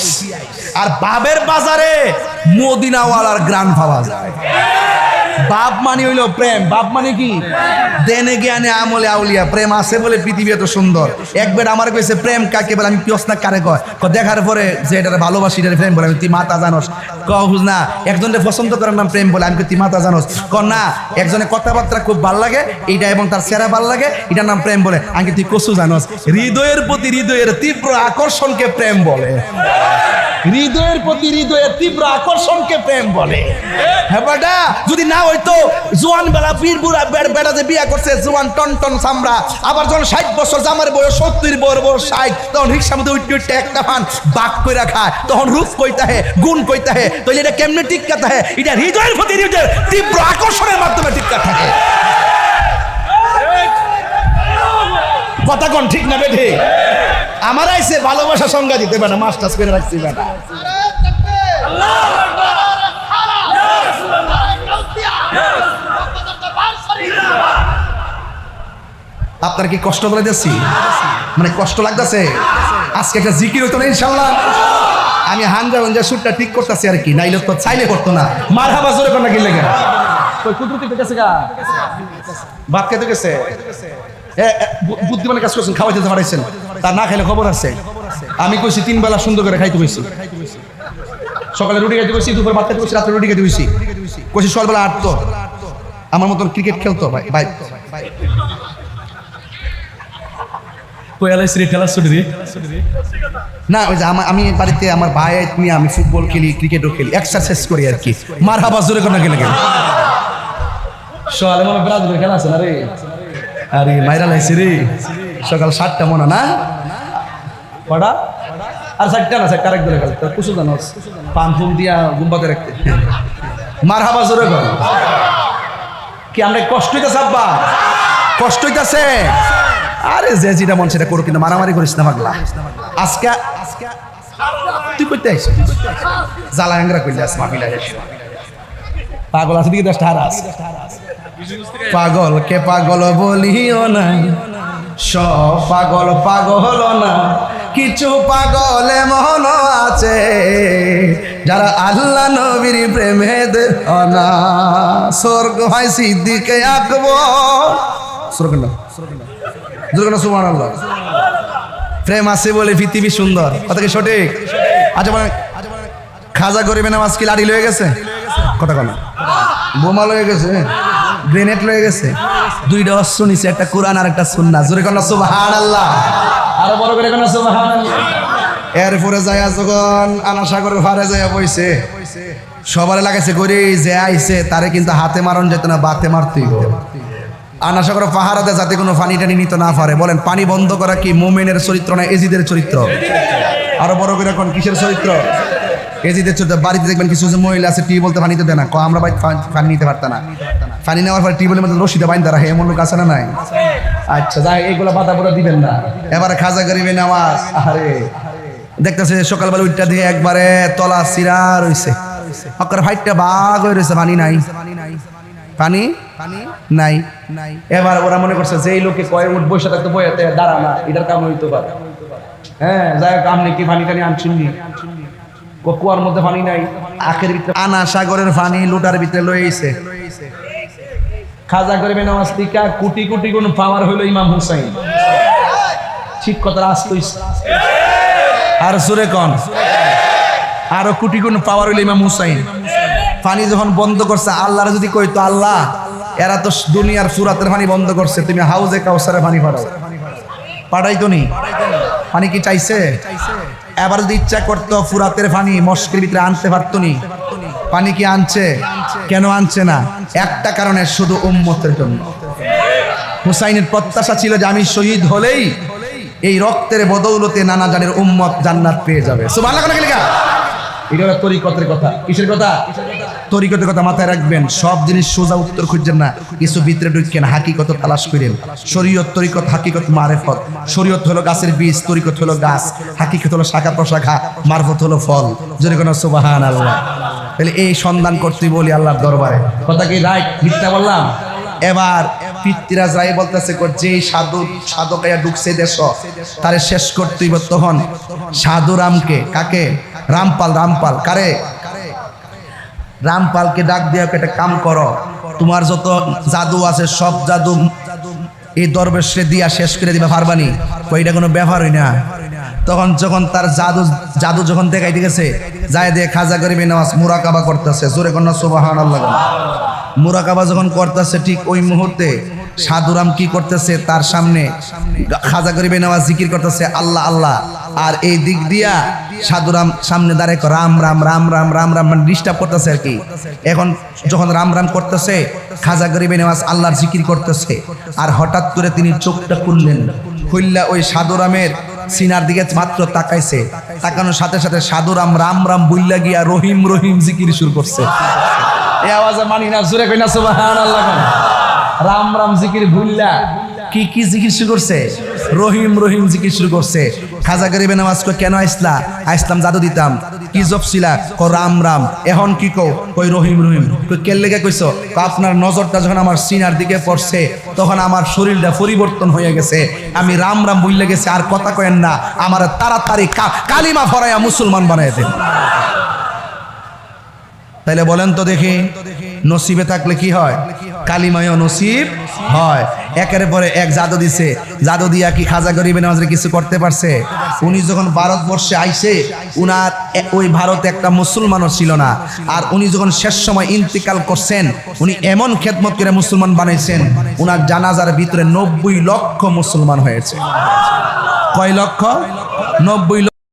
আর বাবের বাজারে মদিনাওয়ালার গ্রান পাওয়া যায়। বাপ মানে হইল প্রেম। বাপ মানে কি? দেনে জ্ঞানে আমলে আউলিয়া। প্রেম আছে বলে পৃথিবী এত সুন্দর। একবার আমার কইছে প্রেম কাকে বলে, আমি কিয়স না কারে কয়? দেখার পরে যে এটা ভালোবাসি, এটা প্রেম বলে। আমি তুই মাতা জানোস? বুঝ না, একজনকে পছন্দ করার নাম প্রেম বলে। আমি তুই মাতা জানোস? না, একজনের কথাবার্তা খুব ভাল লাগে এইটা, এবং তার চেহারা ভাল লাগে, এটার নাম প্রেম বলে। আমি তুই কসু জানোস? হৃদয়ের প্রতি হৃদয়ের তীব্র আকর্ষণকে প্রেম বলে। হৃদয়ের প্রতি হৃদয়ের তীব্র আকর্ষণকে প্রেম বলে। হ্যাঁ বেটা, যদি না হইতো জোয়ান বেলা পীর বুড়া বেটা যে বিয়া করছে, জোয়ান টন টন চামড়া, আবার যখন 60 বছর জামার বয়স 70, বয়স 60, তখন রিক্সার মধ্যে উঠতে উঠতে একটা পান বাক করে খায়, তখন রূপ কইতা হে, গুণ কইতা হে, তাহলে এটা কেমনে টিক্কা থাকে? এটা হৃদয়ের প্রতি হৃদয়ের তীব্র আকর্ষণের মাধ্যমে টিক্কা থাকে। কথা কোন ঠিক না বেঠে? আমার আইসে ভালোবাসা সংজ্ঞা দিতে পারে, মাস্টার্স করে রাখছি বেটা। আপনার কি কষ্ট বলে যাচ্ছি? মানে কষ্ট লাগতেছে? আজকে একটা জিকির হইতো না ইনশাল্লাহ? আমি হানজা সুরটা ঠিক করতেছি আর কি, নাইলে তো চাইলে করতো না। মারহাবা জোরে কোন কি লাগে? কই কুদরতি পেতেছে গা? ভাত খেতে গেছে? বুদ্ধিমানের কাজ করছেন, খাওয়াইতে পারাইছেন, তার না খাইলে খবর আছে। আমি কইছি 3 বেলা সুন্দর করে খাইতে কইছি। সকালে রুটি খাইতে কইছি, দুপুরে ভাত খাইতে কইছি, রাতে রুটি খাইতে কইছি। কইছি সকালবেলা আটতো, আমার মতন ক্রিকেট খেলতো ভাই ভাই। না ওই যে আমি বাড়িতে আমার ভাই নিয়ে আমি ফুটবল খেলি, ক্রিকেটও খেলি, এক্সারসাইজ করি আর কি। মারহাবা জোরে কোন গেলে গেল সকালে মনে ব্রাজিলের খেলা আছে না রে? আরে মাইরা লাইছে রে সকাল 7টা মনে না পড়া, আর 7টা না 7টা আরেক দলে খেলে তার কুসু জানো পাম্পুম দিয়া গুম্বাতে রাখতে। মারহাবা জোরে কর। কি আমরা কষ্ট হইতাছে আব্বা? কষ্ট হইতাছে? আরে যে যেটা মন সেটা করো, কিন্তু মারামারি করিস না পাগলা। আজকে তুই করতে আইস জ্বালা আঙ্গরা করলে আস মাফিলা পাগল আছে দিকে 10টা হারাস। পাগলকে পাগল বলিও না, সব পাগল পাগল না, কিছু পাগল এমন আছে যারা আল্লাহ নবীর প্রেমে না। স্বর্গ হয় সিদ্দিকে আকবর, সুবহানাল্লাহ। প্রেম আছে বলে পৃথিবী সুন্দর, কথা কি সঠিক? আচ্ছা মানে খাজা গরিবে নামাজ কি লাড়ি লয়ে গেছে? কথা কনা বোমা লয়ে গেছে, গ্রেনেড লয়ে গেছে, 2টা অস্ত্র নিছে, একটা কোরআন আর একটা সুন্নাহ। জোরে কনা সুবহানাল্লাহ, আরো বড় করে কনা সুবহানাল্লাহ। এরপরে যায় যখন আনা সাগরের পারে যায় বইছে, সবার লাগাইছে গড়ি যে আইছে তারে কিন্তু হাতে মারণ যেত না, বাতে মারতেই। আনা সাগর পাহাড়াতে যাতে কোনো পানি টানি নিতে না পারে। বলেন পানি বন্ধ করা কি মুমিনের চরিত্র না এজিদের চরিত্র? আরো বড় করে এখন কিসের চরিত্র? এজিদের চরিত্র। বাড়িতে দেখবেন কিছু মহিলা আছে টি বলতে পানি তো দেয় না, আমরা পানি নিতে পারতাম না, পানি নেওয়ার পরে টিউবওয়েলের মধ্যে রশিদে বাইন তারা এমন লোক আছে না নাই? আচ্ছা যাই, এইগুলো বাধা পড়া দিবেন না। এবারে খাজা গরিবে নামাজ, আরে দেখতেছে সকালবেলা উঠটা দিয়ে একবারে তলা সিরা রইছে, অক্কর ফাইটটা বাঘ হয়ে রয়েছে, পানি নাই, পানি নাই। এবার ওরা মনে করছে যে এই লোকে কয়ের উঠ বসে থাকতো বইতে দাঁড়া না, এটার কাম হইতে পারে। হ্যাঁ যাই হোক, আপনি কি পানি টানি আনছেননি? কুয়ার মধ্যে পানি নাই, আখের ভিতরে আনা সাগরের পানি লুটার ভিতরে লইছে। খাজা গরিবে নামাজ থেকে কোটি কোটি গুণ পাওয়ার হইল ইমাম হুসাইন। ঠিক কথা আসতেছে, আর সুরে কন আরো কোটি গুণ পাওয়ার হইল ইমাম হুসাইন। পানি যখন বন্ধ করছে, আল্লাহর যদি কইতো আল্লাহ এরা তো দুনিয়ার ফুরাতের পানি বন্ধ করছে, তুমি হাউজে কাউসারের পানি পাঠাও, পাঠাইতো নি? পানি কি চাইছে? এবার যদি ইচ্ছা করতো ফুরাতের পানি মস্কের ভিতরে আনতে পারতো নি? পানি কি আনছে? কেন আনছে না? একটা কারণে, শুধু উম্মতের জন্য। হুসাইনের প্রত্যাশা ছিল যে আমি শহীদ হলেই এই রক্তের বদৌলতে নানা জানের উম্মত জান্নাত পেয়ে যাবে। সুবহানাল্লাহ। এটা হলো তরিকতের কথা। কিসের কথা? তরিকতের কথা মাথায় রাখবেন। সব জিনিস সোজা উত্তর খুঁজছেন না, কিছু ভিতরে ঢুকেন, হাকিকত তালাশ করেন। শরীয়ত, তরিকত, হাকিকত, মারেফত। শরীয়ত হলো গাছের বীজ, তরিকত হলো গাছ, হাকিকত হলো শাখা প্রশাখা, মারফত হলো ফল। যদি কোনো সুবহানাল্লাহ। তাহলে এই সন্ধান করতে বলি আল্লাহর দরবারে, কথা কি রাইট মিথ্যা বললাম? এবার পিতৃরাজ রায় বলতেছে যে সাধকাইয়া ঢুকছে দেশ তারে শেষ করতেই। তখন সাধুরামকে, কাকে? রামপাল। কারে? রামপালকে ডাক দিয়ে একটা কাম করো, তোমার যত জাদু আছে সব জাদু এই দরবেশে দিয়া শেষ করে দিবা, পারবানি? এটা কোনো ব্যাপারই না। তখন যখন তার জাদু যখন দেখাইতে গেছে, যায় দিয়ে খাজা গরিবে নামাজ মুরাকাবা করতেছে। জোরে কন্যা সুবহানাল্লাহ। মুরাকাবা যখন করতেছে, ঠিক ওই মুহূর্তে সাধুরাম কি করতেছে? তার সামনে খাজা গরিবে নামাজ জিকির করতেছে আল্লাহ আল্লাহ, আর এই দিক দিয়া সাধুরাম সামনে দাঁড়ায় রাম রাম রাম রাম রাম রাম, মানে ডিস্টার্ব করতেছে আর কি। এখন যখন রাম রাম করতেছে, খাজা গরিবে নামাজ আল্লাহর জিকির করতেছে, আর হঠাৎ করে তিনি চোখটা খুললেন। খুললা ওই সাধুরামের সিনার দিকে মাত্র তাকাইছে, তাকানোর সাথে সাথে সাধুরাম রাম রাম বইল্লা গিয়া রহিম রহিম জিকির শুরু করছে। এই আওয়াজে মানি না, জোরে কই না সুবহানাল্লাহ। রাম রাম জিকির ভুল্লা কি কি জিকির শুরু করছে? রহিম রহিম জিকির শুরু করছে। খাজা গরিবে নামাজ কেন আইসলাম জাদু দিতাম, কি জপছিলা? ক রাম রাম। এখন কি কও? কই রহিম রহিম। কই কে লেগে কইছো? আপনার নজরটা যখন আমার সিনার দিকে পড়ছে তখন আমার শরীরটা পরিবর্তন হয়ে গেছে, আমি রাম রাম বললে গেছি, আর কথা কয়েন না, আমার তাড়াতাড়ি কালিমা ফরাইয়া মুসলমান বানায় দেন। তাইলে বলেন তো দেখি, নসিবে থাকলে কি হয়? কালিমায়ও নসিব হয়। একের পরে এক জাদু দিছে, জাদু দিয়া কি খাজা গরিবে নওয়াজের কিছু করতে পারছে? উনি যখন ভারতবর্ষে আইসে, উনার ওই ভারতে একটা মুসলমানও ছিল না, আর উনি যখন শেষ সময় ইন্তিকাল করছেন, উনি এমন খেদমত করে মুসলমান বানাইছেন, উনার জানাজার ভিতরে 90 লক্ষ মুসলমান হয়েছে। কয় লক্ষ? 90 লক্ষ।